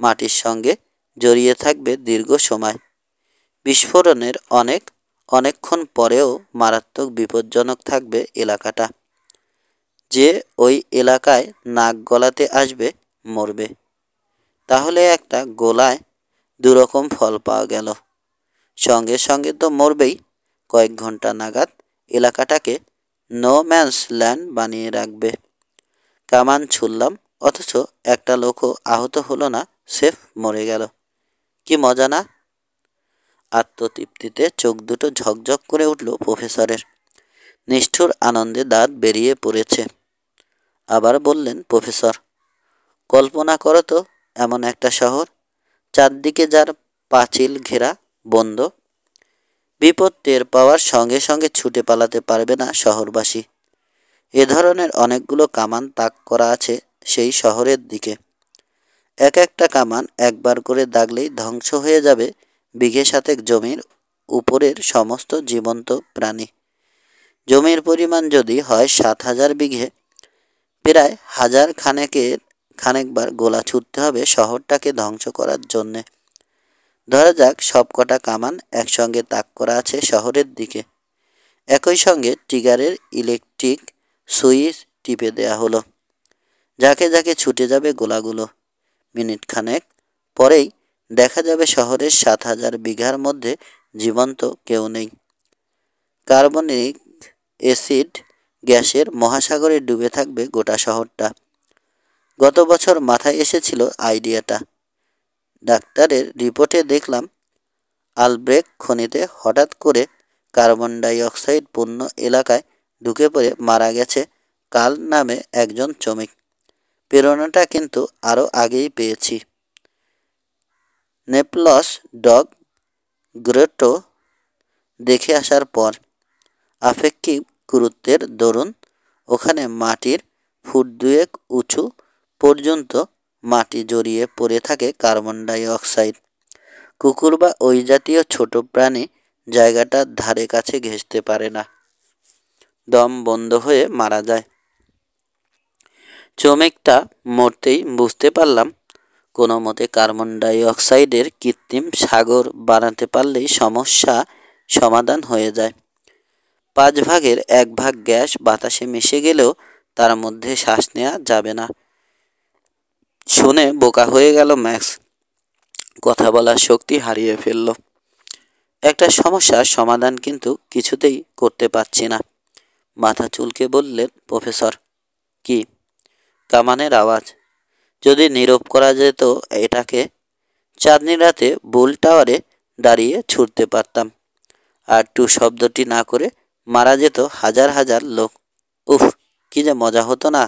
[SPEAKER 1] মাটির সঙ্গে জড়িয়ে থাকবে দীর্ঘ সময়। বিস্ফোরণের অনেকক্ষণ পরেও মারাত্মক বিপজ্জনক থাকবে এলাকাটা। যে ওই এলাকায় নাক গলাতে আসবে মরবে। তাহলে একটা গোলায় দুরকম ফল পাওয়া গেল। সঙ্গে সঙ্গে তো মরবেই, কয়েক ঘন্টা নাগাদ এলাকাটাকে নো ম্যানস ল্যান্ড বানিয়ে রাখবে। কামান ছুড়লাম, অথচ একটা লোকও আহত হলো না, সেফ মরে গেল। কি মজা না? আত্মতৃপ্তিতে চোখ দুটো ঝকঝক করে উঠল প্রফেসরের। নিষ্ঠুর আনন্দে দাঁত বেরিয়ে পড়েছে। আবার বললেন, প্রফেসর, কল্পনা করো তো এমন একটা শহর, চারদিকে যার পাঁচিল ঘেরা বন্ধ। বিপদ টের পাওয়ার সঙ্গে সঙ্গে ছুটে পালাতে পারবে না শহরবাসী। এ ধরনের অনেকগুলো কামান তাক করা আছে সেই শহরের দিকে। এক একটা কামান একবার করে দাগলেই ধ্বংস হয়ে যাবে বিঘে সাতেক জমির উপরের সমস্ত জীবন্ত প্রাণী। জমির পরিমাণ যদি হয় 7,000 বিঘে, প্রায় খানেকবার গোলা ছুটতে হবে শহরটাকে ধ্বংস করার জন্যে। ধরা যাক সবকটা কামান একসঙ্গে তাক করা আছে শহরের দিকে। একই সঙ্গে ট্রিগারের ইলেকট্রিক সুইচ টিপে দেয়া হলো। যাকে যাকে ছুটে যাবে গোলাগুলো। মিনিট খানেক পরেই দেখা যাবে শহরের 7,000 বিঘার মধ্যে জীবন্ত কেউ নেই। কার্বনিক অ্যাসিড গ্যাসের মহাসাগরে ডুবে থাকবে গোটা শহরটা। গত বছর মাথায় এসেছিল আইডিয়াটা। ডাক্তারের রিপোর্টে দেখলাম আলব্রেক খনিতে হঠাৎ করে কার্বন ডাই অক্সাইড পূর্ণ এলাকায় ঢুকে পড়ে মারা গেছে কাল নামে একজন শ্রমিক। প্রেরণাটা কিন্তু আরও আগেই পেয়েছি। নেপলস ডগ গ্রোটো দেখে আসার পর আপেক্ষিক গুরুত্বের দরুন ওখানে মাটির ফুট 2 উঁচু পর্যন্ত মাটি জড়িয়ে পড়ে থাকে কার্বন ডাই অক্সাইড। কুকুর বা ওই জাতীয় ছোট প্রাণী জায়গাটার ধারে কাছে ঘেঁষতে পারে না, দম বন্ধ হয়ে মারা যায়। শ্রমিকটা মরতেই বুঝতে পারলাম কোনো মতে কার্বন ডাই অক্সাইডের কৃত্রিম সাগর বানাতে পারলেই সমস্যা সমাধান হয়ে যায়। 5 ভাগের 1 ভাগ গ্যাস বাতাসে মিশে গেলেও তার মধ্যে শ্বাস নেওয়া যাবে না। শুনে বোকা হয়ে গেল ম্যাক্স। কথা বলার শক্তি হারিয়ে ফেলল। একটা সমস্যার সমাধান কিন্তু কিছুতেই করতে পারছি না। মাথা চুলকে বললেন প্রফেসর। কি? কামানের আওয়াজ। যদি নীরব করা যেত এটাকে, চাঁদনি রাতে বুল টাওয়ারে দাঁড়িয়ে ছুটতে পারতাম। আর টু শব্দটি না করে মারা যেত হাজার হাজার লোক। উফ, কি যে মজা হতো না।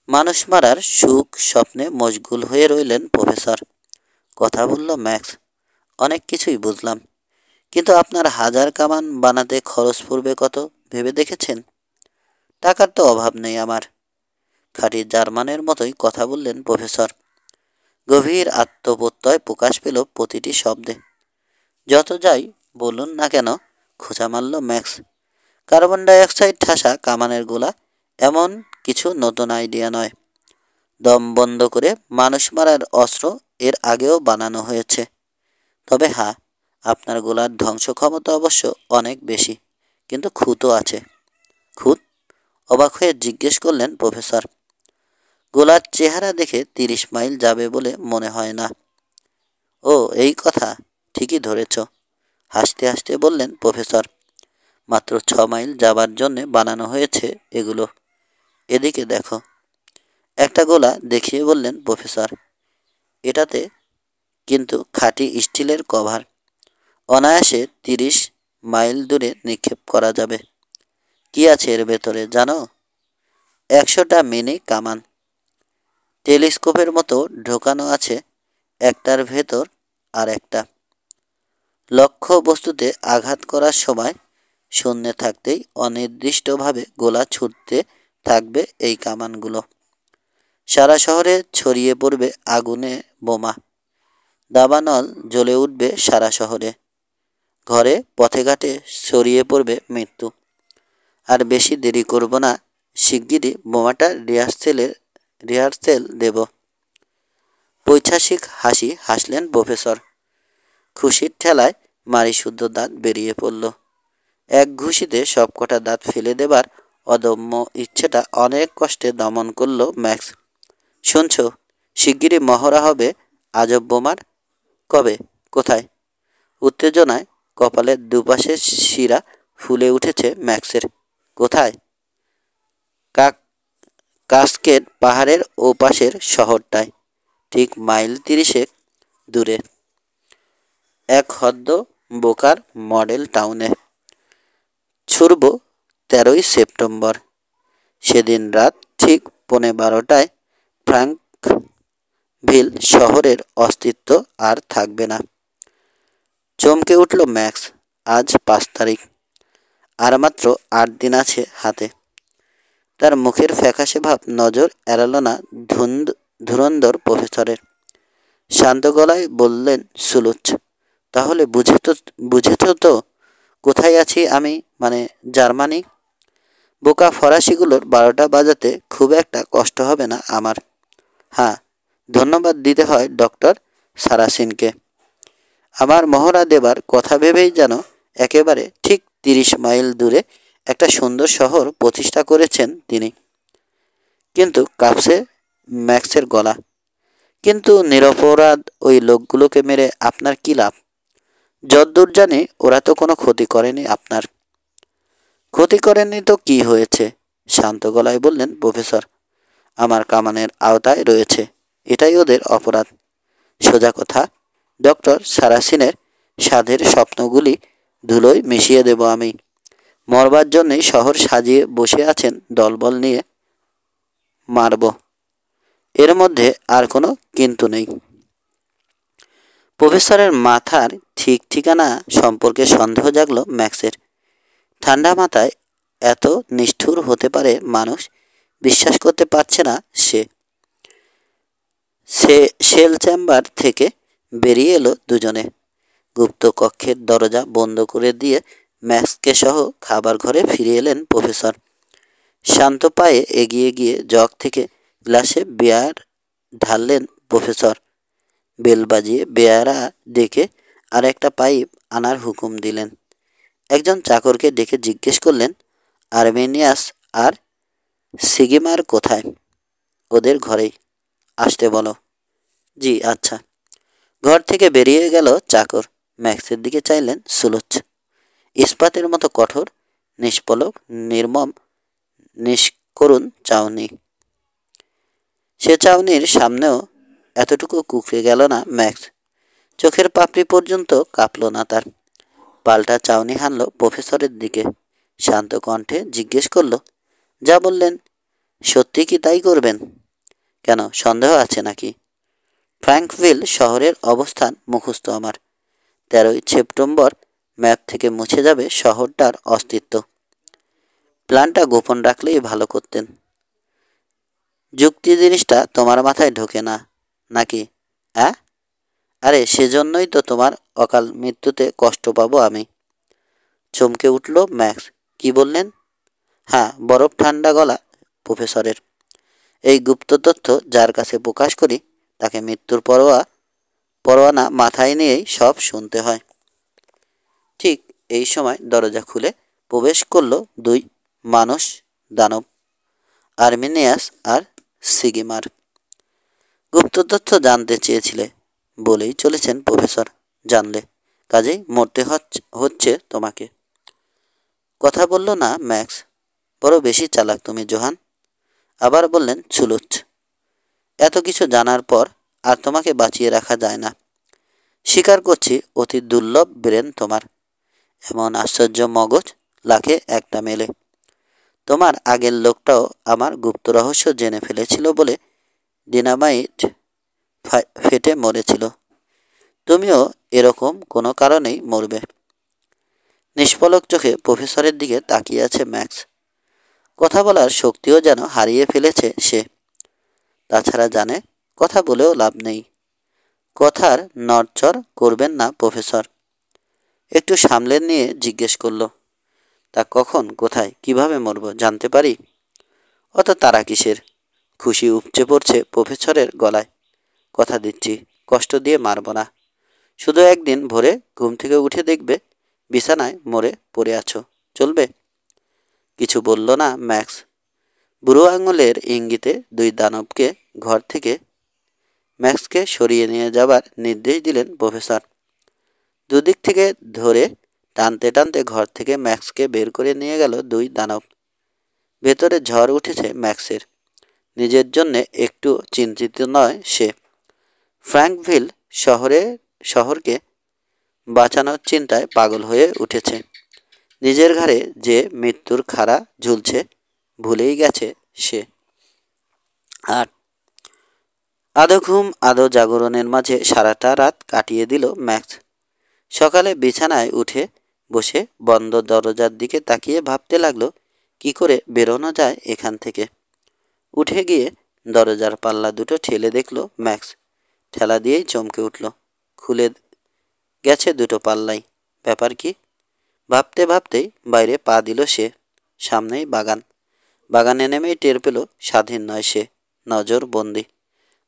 [SPEAKER 1] মানুষ মারার সুখ স্বপ্নে মশগুল হয়ে রইলেন প্রফেসর। কথা বলল ম্যাক্স। অনেক কিছুই বুঝলাম, কিন্তু আপনার 1000 কামান বানাতে খরচ পড়বে কত ভেবে দেখেছেন? টাকার তো অভাব নেই আমার। খাঁটি জার্মানের মতোই কথা বললেন প্রফেসর। গভীর আত্মপ্রত্যয় প্রকাশ পেল প্রতিটি শব্দে। যত যাই বলুন না কেন, খোঁচা মারল ম্যাক্স, কার্বন ডাই অক্সাইড ঠাসা কামানের গোলা এমন কিছু নতুন আইডিয়া নয়। দম বন্ধ করে মানুষ মারার অস্ত্র এর আগেও বানানো হয়েছে। তবে হ্যাঁ, আপনার গোলার ধ্বংস ক্ষমতা অবশ্য অনেক বেশি, কিন্তু খুঁতও আছে। খুঁত? অবাক হয়ে জিজ্ঞেস করলেন প্রফেসর। গোলার চেহারা দেখে 30 মাইল যাবে বলে মনে হয় না। ও এই কথা, ঠিকই ধরেছ, হাসতে হাসতে বললেন প্রফেসর। মাত্র 6 মাইল যাবার জন্যে বানানো হয়েছে এগুলো। এদিকে দেখো। একটা গোলা দেখিয়ে বললেন প্রফেসর। এটাতে কিন্তু খাঁটি স্টিলের কভার। অনায়াসে 30 মাইল দূরে নিক্ষেপ করা যাবে। কি আছে এর ভেতরে জানো? 100টা মিনি কামান। টেলিস্কোপের মতো ঢোকানো আছে একটার ভেতর আর একটা। লক্ষ্য বস্তুতে আঘাত করার সময় শূন্যে থাকতেই অনির্দিষ্টভাবে গোলা ছুটতে থাকবে এই কামানগুলো। সারা শহরে ছড়িয়ে পড়বে আগুনে বোমা। দাবানল জ্বলে উঠবে সারা শহরে। ঘরে পথে ঘাটে ছড়িয়ে পড়বে মৃত্যু। আর বেশি দেরি করব না, শিগগিরই বোমাটার রিহার্সেল দেব। পৈশাচিক হাসি হাসলেন প্রফেসর। খুশির ঠেলায় মারিশুদ্ধ দাঁত বেরিয়ে পড়ল। এক ঘুষিতে সবকটা দাঁত ফেলে দেবার অদম্য ইচ্ছেটা অনেক কষ্টে দমন করল ম্যাক্স। শুনছ, শিগগিরই মহড়া হবে আজব বোমার। কবে? কোথায়? উত্তেজনায় কপালের দুপাশের শিরা ফুলে উঠেছে ম্যাক্সের। কোথায়? কাস্কেড পাহাড়ের ওপাশের শহরটায়, ঠিক মাইল 30 দূরে, এক হদ্দ বোকার মডেল টাউনে। ছুড়ব 13ই সেপ্টেম্বর। সেদিন রাত ঠিক 12:15টায় ফ্রাঙ্কভিল শহরের অস্তিত্ব আর থাকবে না। চমকে উঠল ম্যাক্স। আজ 5 তারিখ, আর মাত্র 8 দিন আছে হাতে। তার মুখের ফ্যাকাশে ভাব নজর এড়াল না ধুরন্ধর প্রফেসরের। শান্ত গলায় বললেন সুলুচ, তাহলে বুঝেছ তো কোথায় আছি আমি, মানে জার্মানি। বোকা ফরাসিগুলোর 12টা বাজাতে খুব একটা কষ্ট হবে না আমার। হ্যাঁ, ধন্যবাদ দিতে হয় ডক্টর সারাসিনকে। আমার মহড়া দেবার কথা ভেবেই যেন একেবারে ঠিক 30 মাইল দূরে একটা সুন্দর শহর প্রতিষ্ঠা করেছেন তিনি। কিন্তু কাঁপছে ম্যাক্সের গলা। কিন্তু নিরপরাধ ওই লোকগুলোকে মেরে আপনার কী লাভ? যদ্দূর জানি ওরা তো কোনো ক্ষতি করেনি আপনার। ক্ষতি করেনি তো কি হয়েছে? শান্ত গলায় বললেন প্রফেসর। আমার কামানের আওতায় রয়েছে, এটাই ওদের অপরাধ। সোজা কথা, ডক্টর সারাসিনের সাধের স্বপ্নগুলি ধুলোয় মিশিয়ে দেব আমি। মরবার জন্যই শহর সাজিয়ে বসে আছেন দলবল নিয়ে। মারব, এর মধ্যে আর কোনো কিন্তু নেই। প্রফেসরের মাথার ঠিক ঠিকানা সম্পর্কে সন্দেহ জাগল ম্যাক্সের। ঠান্ডা মাথায় এত নিষ্ঠুর হতে পারে মানুষ বিশ্বাস করতে পারছে না সে। সেল চেম্বার থেকে বেরিয়ে এলো দুজনে। গুপ্ত কক্ষের দরজা বন্ধ করে দিয়ে ম্যাক্সকে সহ খাবার ঘরে ফিরে এলেন প্রফেসর। শান্ত পায়ে এগিয়ে গিয়ে জগ থেকে গ্লাসে বিয়ার ঢাললেন প্রফেসর। বেল বাজিয়ে বেয়ারা ডেকে আর একটা পাইপ আনার হুকুম দিলেন। একজন চাকরকে ডেকে জিজ্ঞেস করলেন, আর্মেনিয়াস আর সিগিমার কোথায়? ওদের ঘরেই, আসতে বলো। জি আচ্ছা। ঘর থেকে বেরিয়ে গেল চাকর। ম্যাক্সের দিকে চাইলেন সুলুচ। ইস্পাতের মতো কঠোর, নিষ্পলক, নির্মম, নিষ্করুণ চাউনি। সে চাউনির সামনেও এতটুকু কুঁকড়ে গেল না ম্যাক্স। চোখের পাপড়ি পর্যন্ত কাঁপল না তার। পাল্টা চাউনি হানল প্রফেসরের দিকে। শান্ত কণ্ঠে জিজ্ঞেস করল, যা বললেন সত্যি কি তাই করবেন? কেন, সন্দেহ আছে নাকি? ফ্র্যাঙ্কভিল শহরের অবস্থান মুখস্থ আমার। 13ই সেপ্টেম্বর ম্যাপ থেকে মুছে যাবে শহরটার অস্তিত্ব। প্ল্যানটা গোপন রাখলেই ভালো করতেন। যুক্তি জিনিসটা তোমার মাথায় ঢোকে না নাকি? হ্যাঁ, আরে সেজন্যই তো তোমার অকাল মৃত্যুতে কষ্ট পাবো আমি। চমকে উঠল ম্যাক্স। কি বললেন? হ্যাঁ, বরফ ঠান্ডা গলা প্রফেসরের। এই গুপ্ত তথ্য যার কাছে প্রকাশ করি তাকে মৃত্যুর পরোয়ানা মাথায় নিয়েই সব শুনতে হয়। ঠিক এই সময় দরজা খুলে প্রবেশ করল 2 মানুষ দানব, আর্মেনিয়াস আর সিগিমার। গুপ্ত তথ্য জানতে চেয়েছিলে বলেই চলেছেন প্রফেসর। জানলে, কাজেই মরতে হচ্ছে তোমাকে। কথা বলল না ম্যাক্স। বড় বেশি চালাক তুমি জোহান। আবার বললেন সুলুচ, এত কিছু জানার পর আর তোমাকে বাঁচিয়ে রাখা যায় না। স্বীকার করছি, অতি দুর্লভ ব্রেন তোমার। এমন আশ্চর্য মগজ লাখে একটা মেলে। তোমার আগের লোকটাও আমার গুপ্ত রহস্য জেনে ফেলেছিল বলে ডিনামাইট ফেটে মরেছিল। তুমিও এরকম কোনো কারণেই মরবে। নিষ্পলক চোখে প্রফেসরের দিকে তাকিয়ে আছে ম্যাক্স। কথা বলার শক্তিও যেন হারিয়ে ফেলেছে সে। তাছাড়া জানে কথা বলেও লাভ নেই। কথার নড়চড় করবেন না প্রফেসর। একটু সামলে নিয়ে জিজ্ঞেস করল, তা কখন, কোথায়, কিভাবে মরব জানতে পারি? অত তারা কিসের? খুশি উপচে পড়ছে প্রফেসরের গলায়। কথা দিচ্ছি, কষ্ট দিয়ে মারব না। শুধু একদিন ভোরে ঘুম থেকে উঠে দেখবে বিছানায় মরে পড়ে আছো, চলবে? কিছু বলল না ম্যাক্স। বুড়ো আঙুলের ইঙ্গিতে 2 দানবকে ঘর থেকে ম্যাক্সকে সরিয়ে নিয়ে যাবার নির্দেশ দিলেন প্রফেসর। দুদিক থেকে ধরে টানতে টানতে ঘর থেকে ম্যাক্সকে বের করে নিয়ে গেল 2 দানব। ভেতরে ঝড় উঠেছে ম্যাক্সের। নিজের জন্যে একটু চিন্তিত নয় সে। ফ্র্যাঙ্কভিল শহরকে বাঁচানোর চিন্তায় পাগল হয়ে উঠেছে। নিজের ঘাড়ে যে মৃত্যুর খাড়া ঝুলছে ভুলেই গেছে সে। আর আধো ঘুম আধো জাগরণের মাঝে সারাটা রাত কাটিয়ে দিল ম্যাক্স। সকালে বিছানায় উঠে বসে বন্ধ দরজার দিকে তাকিয়ে ভাবতে লাগলো কি করে বেরোনো যায় এখান থেকে। উঠে গিয়ে দরজার পাল্লা দুটো ঠেলে দেখলো ম্যাক্স। ঠেলা দিয়েই চমকে উঠল। খুলে গেছে দুটো পাল্লাই। ব্যাপার কি? ভাবতে ভাবতেই বাইরে পা দিল সে। সামনেই বাগান। বাগানে নেমেই টের পেল স্বাধীন নয় সে, নজর বন্দি।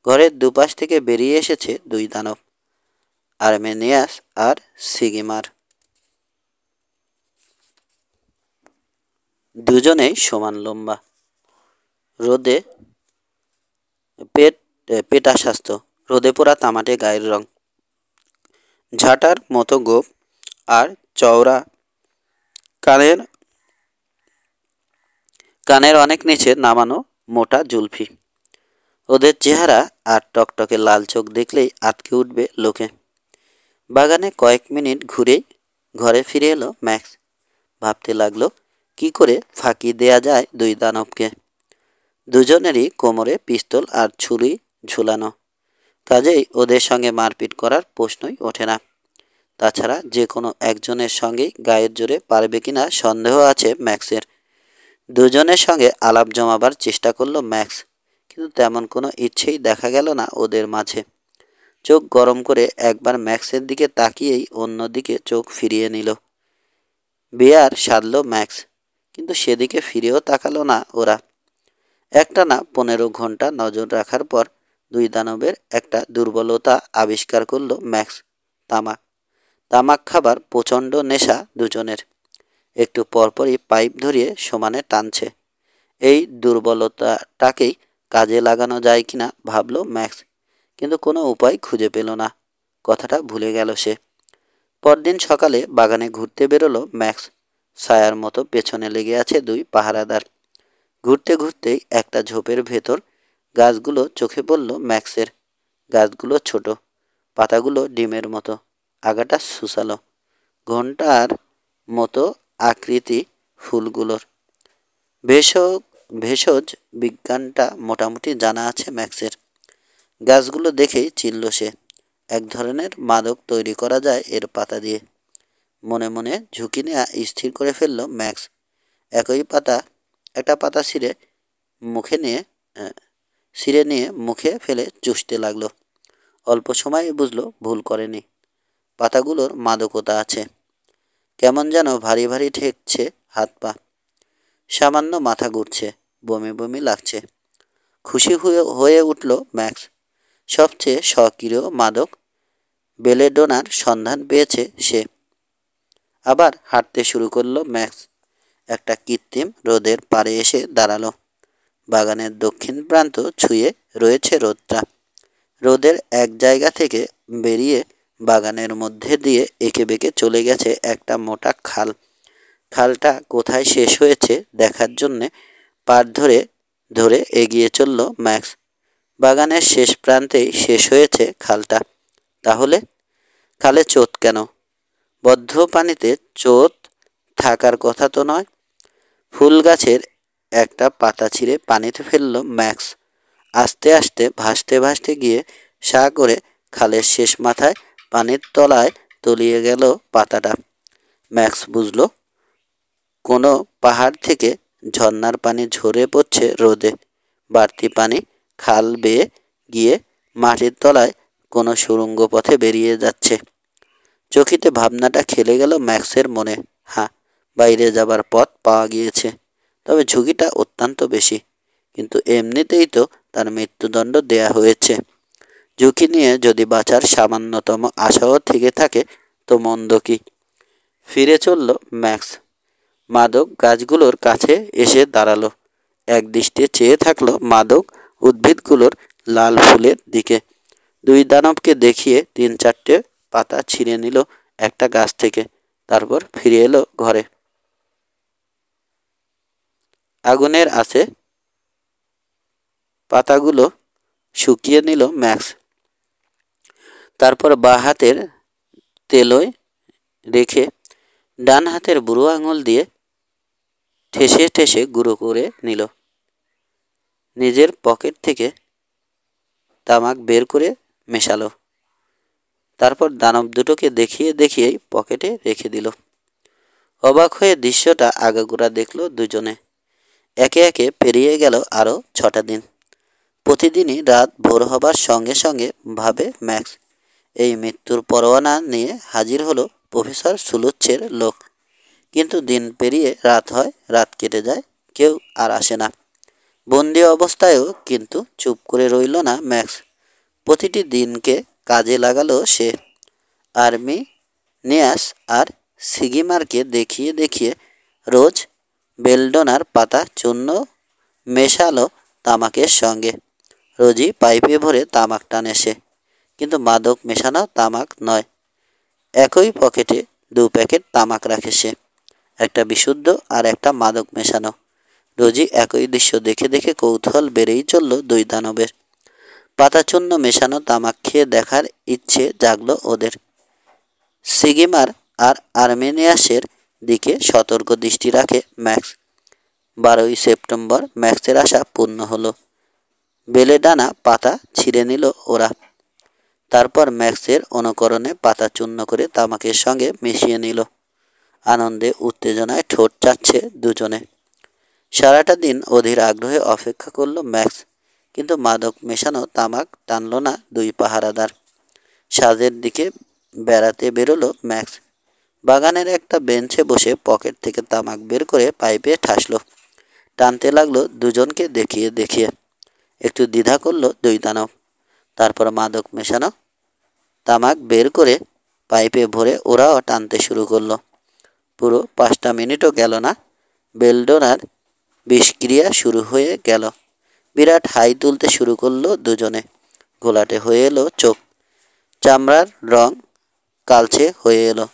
[SPEAKER 1] ঘরের দুপাশ থেকে বেরিয়ে এসেছে দুই দানব, আর্মেনিয়াস আর সিগিমার। দুজনেই সমান লম্বা, রোদে পেট পেটা স্বাস্থ্য, রোদে পোড়া তামাটে গায়ের রং, ঝাঁটার মতো গোপ আর চওড়া কানের কানের অনেক নিচে নামানো মোটা জুলফি। ওদের চেহারা আর টকটকে লাল চোখ দেখলেই আটকে উঠবে লোকে। বাগানে কয়েক মিনিট ঘুরেই ঘরে ফিরে এলো ম্যাক্স। ভাবতে লাগলো কি করে ফাঁকি দেয়া যায় দুই দানবকে। দুজনেরই কোমরে পিস্তল আর ছুরি ঝুলানো, কাজেই ওদের সঙ্গে মারপিট করার প্রশ্নই ওঠে না। তাছাড়া যে কোনো একজনের সঙ্গেই গায়ের জোরে পারবে কিনা সন্দেহ আছে ম্যাক্সের। দুজনের সঙ্গে আলাপ জমাবার চেষ্টা করলো ম্যাক্স, কিন্তু তেমন কোনো ইচ্ছেই দেখা গেল না ওদের মাঝে। চোখ গরম করে একবার ম্যাক্সের দিকে তাকিয়েই অন্যদিকে চোখ ফিরিয়ে নিল। বেয়ার সাধল ম্যাক্স, কিন্তু সেদিকে ফিরেও তাকালো না ওরা। একটানা 15 ঘন্টা নজর রাখার পর দুই দানবের একটা দুর্বলতা আবিষ্কার করলো ম্যাক্স। তামাক। তামাক খাবার প্রচণ্ড নেশা দুজনের। একটু পরপরই পাইপ ধরিয়ে সমানে টানছে। এই দুর্বলতাটাকেই কাজে লাগানো যায় কিনা ভাবলো ম্যাক্স, কিন্তু কোনো উপায় খুঁজে পেল না। কথাটা ভুলে গেল সে। পরদিন সকালে বাগানে ঘুরতে বেরোলো ম্যাক্স। ছায়ার মতো পেছনে লেগে আছে দুই পাহারাদার। ঘুরতে ঘুরতেই একটা ঝোপের ভেতর গাছগুলো চোখে পড়ল ম্যাক্সের। গাছগুলো ছোট, পাতাগুলো ডিমের মতো, আগাটা শুষালো, ঘণ্টার মতো আকৃতি ফুলগুলোর। ভেষজ ভেষজ বিজ্ঞানটা মোটামুটি জানা আছে ম্যাক্সের। গাছগুলো দেখেই চিনল সে, এক ধরনের মাদক তৈরি করা যায় এর পাতা দিয়ে। মনে মনে ঝুঁকি নেওয়া স্থির করে ফেলল ম্যাক্স। একই পাতা একটা পাতা ছিঁড়ে নিয়ে মুখে ফেলে চুষতে লাগলো। অল্প সময়ে বুঝলো ভুল করেনি। পাতাগুলোর মাদকতা আছে। কেমন যেন ভারী ভারী ঠেকছে হাত পা। সামান্য মাথা ঘুরছে, বমি বমি লাগছে। খুশি হয়ে উঠল ম্যাক্স। সবচেয়ে স্বকীয় মাদক বেলেডোনার সন্ধান পেয়েছে সে। আবার হাঁটতে শুরু করলো ম্যাক্স। একটা কৃত্রিম রোদের পাড়ে এসে দাঁড়ালো। বাগানের দক্ষিণ প্রান্ত ছুঁয়ে রয়েছে রোদটা। রোদের এক জায়গা থেকে বেরিয়ে বাগানের মধ্যে দিয়ে এঁকে বেঁকে চলে গেছে একটা মোটা খাল। খালটা কোথায় শেষ হয়েছে দেখার জন্যে পাড় ধরে ধরে এগিয়ে চলল ম্যাক্স। বাগানের শেষ প্রান্তেই শেষ হয়েছে খালটা। তাহলে খালে চোত কেন? বদ্ধ পানিতে চোত থাকার কথা তো নয়। ফুল গাছের একটা পাতা ছিঁড়ে পানিতে ফেলল ম্যাক্স। আস্তে আস্তে ভাসতে ভাসতে গিয়ে সা করে খালের শেষ মাথায় পানির তলায় তলিয়ে গেল পাতাটা। ম্যাক্স বুঝল কোনো পাহাড় থেকে ঝর্নার পানি ঝরে পড়ছে রোদে। বাড়তি পানি খাল বেয়ে গিয়ে মাটির তলায় কোনো সুড়ঙ্গ পথে বেরিয়ে যাচ্ছে। চকিতে ভাবনাটা খেলে গেল ম্যাক্সের মনে। হ্যাঁ, বাইরে যাবার পথ পাওয়া গিয়েছে, তবে ঝুঁকিটা অত্যন্ত বেশি। কিন্তু এমনিতেই তো তার মৃত্যুদণ্ড দেয়া হয়েছে। ঝুঁকি নিয়ে যদি বাঁচার সামান্যতম আশাও থেকে থাকে তো মন্দ কি? ফিরে চলল ম্যাক্স। মাদক গাছগুলোর কাছে এসে দাঁড়ালো। একদৃষ্টে চেয়ে থাকলো মাদক উদ্ভিদগুলোর লাল ফুলের দিকে। দুই দানবকে দেখিয়ে 3-4টে পাতা ছিঁড়ে নিল একটা গাছ থেকে। তারপর ফিরে এলো ঘরে। আগুনের আছে পাতাগুলো শুকিয়ে নিল ম্যাক্স। তারপর বাঁ হাতের তেলোয় রেখে ডান হাতের বুড়ো আঙুল দিয়ে ঠেসে ঠেসে গুঁড়ো করে নিল। নিজের পকেট থেকে তামাক বের করে মেশালো। তারপর দানব দুটোকে দেখিয়ে দেখিয়েই পকেটে রেখে দিল। অবাক হয়ে দৃশ্যটা আগাগোড়া দেখল দুজনে। একে একে পেরিয়ে গেল আরও 6টা দিন। প্রতিদিনই রাত ভোর হবার সঙ্গে সঙ্গে ভাবে ম্যাক্স, এই মৃত্যুর পরোয়ানা নিয়ে হাজির হলো প্রফেসর সুলুচ্ছের লোক। কিন্তু দিন পেরিয়ে রাত হয়, রাত কেটে যায়, কেউ আর আসে না। বন্দি অবস্থায়ও কিন্তু চুপ করে রইল না ম্যাক্স। প্রতিটি দিনকে কাজে লাগালো সে। আর্মিনিয়াস আর সিগিমারকে দেখিয়ে দেখিয়ে রোজ বেলডোনার পাতা চূর্ণ মেশালো তামাকের সঙ্গে। রোজই পাইপে ভরে তামাক টানে সে, কিন্তু মাদক মেশানো তামাক নয়। একই পকেটে 2 প্যাকেট তামাক রাখে সে, একটা বিশুদ্ধ আর একটা মাদক মেশানো। রোজই একই দৃশ্য দেখে দেখে কৌতূহল বেড়েই চলল দুই দানবের। পাতাচূর্ণ মেশানো তামাক খেয়ে দেখার ইচ্ছে জাগলো ওদের। সিগিমার আর আর্মেনিয়াসের দিকে সতর্ক দৃষ্টি রাখে ম্যাক্স। 12ই সেপ্টেম্বর ম্যাক্সের আশা পূর্ণ হলো। বেলেডানা পাতা ছিঁড়ে নিল ওরা। তারপর ম্যাক্সের অনুকরণে পাতা চূর্ণ করে তামাকের সঙ্গে মিশিয়ে নিল। আনন্দে উত্তেজনায় ঠোঁট চাচ্ছে দুজনে। সারাটা দিন অধীর আগ্রহে অপেক্ষা করল ম্যাক্স, কিন্তু মাদক মেশানো তামাক টানল না দুই পাহারাদার। সাজের দিকে বেড়াতে বেরোলো ম্যাক্স। বাগানের একটা বেঞ্চে বসে পকেট থেকে তামাক বের করে পাইপে ঠাসলো। টানতে লাগলো দুজনকে দেখিয়ে দেখিয়ে। একটু দ্বিধা করলো দুই দানব। তারপর মাদক মেশানো তামাক বের করে পাইপে ভরে ওরাও টানতে শুরু করলো। পুরো 5টা মিনিটও গেল না, বেলডোনার বিষক্রিয়া শুরু হয়ে গেল। বিরাট হাই তুলতে শুরু করলো দুজনে। ঘোলাটে হয়ে এলো চোখ, চামড়ার রং কালচে হয়ে এলো।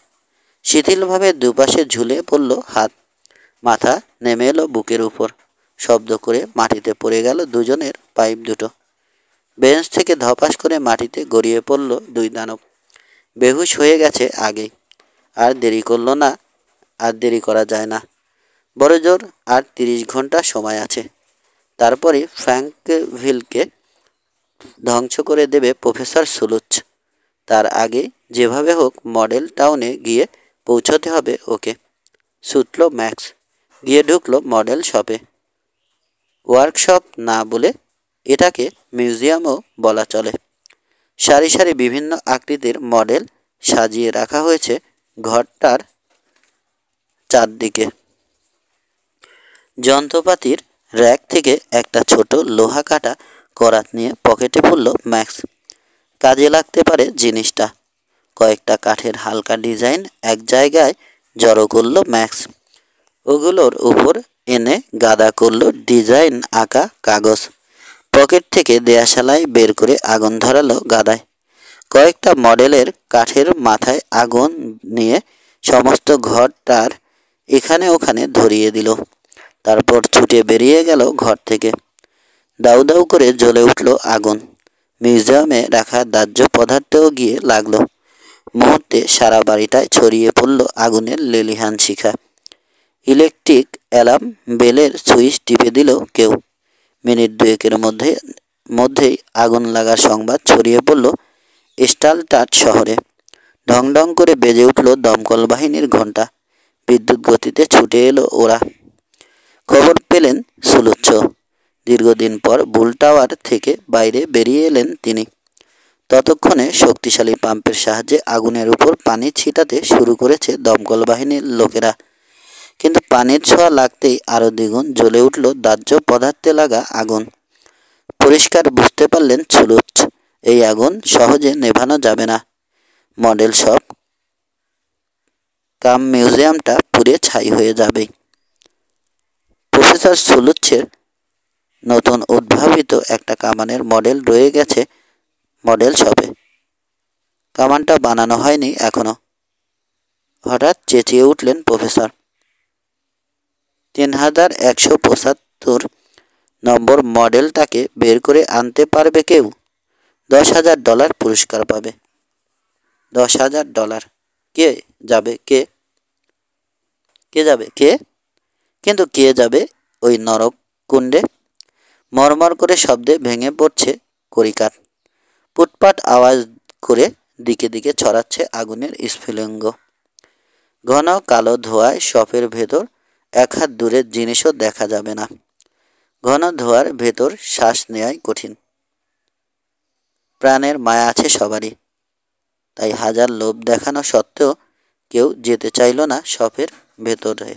[SPEAKER 1] শিথিলভাবে দুপাশে ঝুলে পড়ল হাত, মাথা নেমে এলো বুকের উপর। শব্দ করে মাটিতে পড়ে গেল দুজনের পাইপ দুটো। বেঞ্চ থেকে ধপাস করে মাটিতে গড়িয়ে পড়ল দুই দানব। বেহুশ হয়ে গেছে আগেই। আর দেরি করলো না, আর দেরি করা যায় না। বড় জোর আর 30 ঘন্টা সময় আছে। তারপরে ফ্র্যাঙ্কভিলকে ধ্বংস করে দেবে প্রফেসর সুলুচ। তার আগে যেভাবে হোক মডেল টাউনে গিয়ে পৌঁছতে হবে ওকে। ছুটল ম্যাক্স, গিয়ে ঢুকলো মডেল শপে। ওয়ার্কশপ না বলে এটাকে মিউজিয়ামও বলা চলে। সারি সারি বিভিন্ন আকৃতির মডেল সাজিয়ে রাখা হয়েছে ঘরটার চারদিকে। যন্ত্রপাতির র্যাক থেকে একটা ছোট লোহা কাটা করাত নিয়ে পকেটে পড়ল ম্যাক্স। কাজে লাগতে পারে জিনিসটা। কয়েকটা কাঠের হালকা ডিজাইন এক জায়গায় জড়ো করল ম্যাক্স। ওগুলোর উপর এনে গাদা করলো ডিজাইন আঁকা কাগজ। পকেট থেকে দেয়াশালায় বের করে আগুন ধরালো গাদায়। কয়েকটা মডেলের কাঠের মাথায় আগুন নিয়ে সমস্ত ঘরটার এখানে ওখানে ধরিয়ে দিল। তারপর ছুটে বেরিয়ে গেল ঘর থেকে। দাউ দাউ করে জ্বলে উঠল আগুন। মিউজিয়ামে রাখা দাহ্য পদার্থও গিয়ে লাগলো। মুহূর্তে সারা বাড়িটায় ছড়িয়ে পড়ল আগুনের লেলিহান শিখা। ইলেকট্রিক অ্যালার্ম বেলের সুইচ টিপে দিল কেউ। মিনিট দুয়েকের মধ্যেই আগুন লাগার সংবাদ ছড়িয়ে পড়ল স্টালটাট শহরে। ঢং ঢং করে বেজে উঠল দমকল বাহিনীর ঘণ্টা। বিদ্যুৎ গতিতে ছুটে এলো ওরা। খবর পেলেন সুলুচ্ছ। দীর্ঘদিন পর বুল টাওয়ার থেকে বাইরে বেরিয়ে এলেন তিনি। ততক্ষণে শক্তিশালী পাম্পের সাহায্যে আগুনের উপর পানি ছিটাতে শুরু করেছে দমকল বাহিনীর লোকেরা। কিন্তু পানির ছোঁয়া লাগতেই আরও দ্বিগুণ জ্বলে উঠল দাহ্য পদার্থে লাগা আগুন। পরিষ্কার বুঝতে পারলেন সুলুচ্ছ, এই আগুন সহজে নেভানো যাবে না। মডেল শপ কাম মিউজিয়ামটা পুড়ে ছাই হয়ে যাবে। প্রফেসর সুলুচ্ছের নতুন উদ্ভাবিত একটা কামানের মডেল রয়ে গেছে মডেল শপে। কামানটা বানানো হয়নি এখনো। হঠাৎ চেঁচিয়ে উঠলেন প্রফেসর। 3175 নম্বর মডেলটাকে বের করে আনতে পারবে কেউ? $10,000 পুরস্কার পাবে। $10,000? কে যাবে? কে যাবে? কে? কিন্তু কে যাবে ওই নরক কুণ্ডে? মরমর করে শব্দে ভেঙে পড়ছে কড়িকাঠ। পুটপাট আওয়াজ করে দিকে দিকে ছড়াচ্ছে আগুনের স্ফুলিঙ্গ। ঘন কালো ধোঁয়ায় শপের ভেতর এক হাত দূরের জিনিসও দেখা যাবে না। ঘন ধোঁয়ার ভেতর শ্বাস নেওয়াই কঠিন। প্রাণের মায়া আছে সবারই, তাই হাজার লোভ দেখানো সত্ত্বেও কেউ যেতে চাইল না শপের ভেতরে।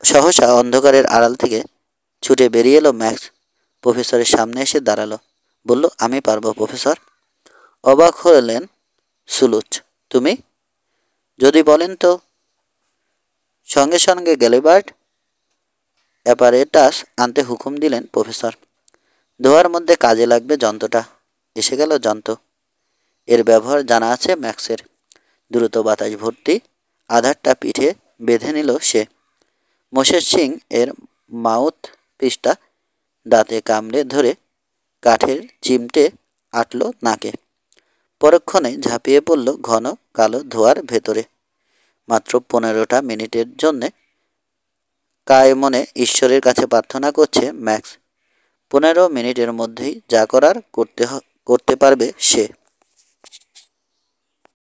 [SPEAKER 1] সহসা অন্ধকারের আড়াল থেকে ছুটে বেরিয়ে এলো ম্যাক্স। প্রফেসরের সামনে এসে দাঁড়ালো, বলল, আমি পারবো প্রফেসর। অবাক হলেন সুলুচ। তুমি? যদি বলেন তো। সঙ্গে সঙ্গে গ্যালিবার্ট অ্যাপারেটাস আনতে হুকুম দিলেন প্রফেসর। ধোয়ার মধ্যে কাজে লাগবে যন্ত্রটা। এসে গেল যন্ত্র। এর ব্যবহার জানা আছে ম্যাক্সের। দ্রুত বাতাস ভর্তি আধারটা পিঠে বেঁধে নিল সে। মোষের সিং এর মাউথ পিসটা দাঁতে কামড়ে ধরে কাঠের চিমটে আটল নাকে। পরক্ষণে ঝাঁপিয়ে পড়ল ঘন কালো ধোঁয়ার ভেতরে। মাত্র 15টা মিনিটের জন্যে কায় মনে ঈশ্বরের কাছে প্রার্থনা করছে ম্যাক্স। 15 মিনিটের মধ্যেই যা করার করতে পারবে সে।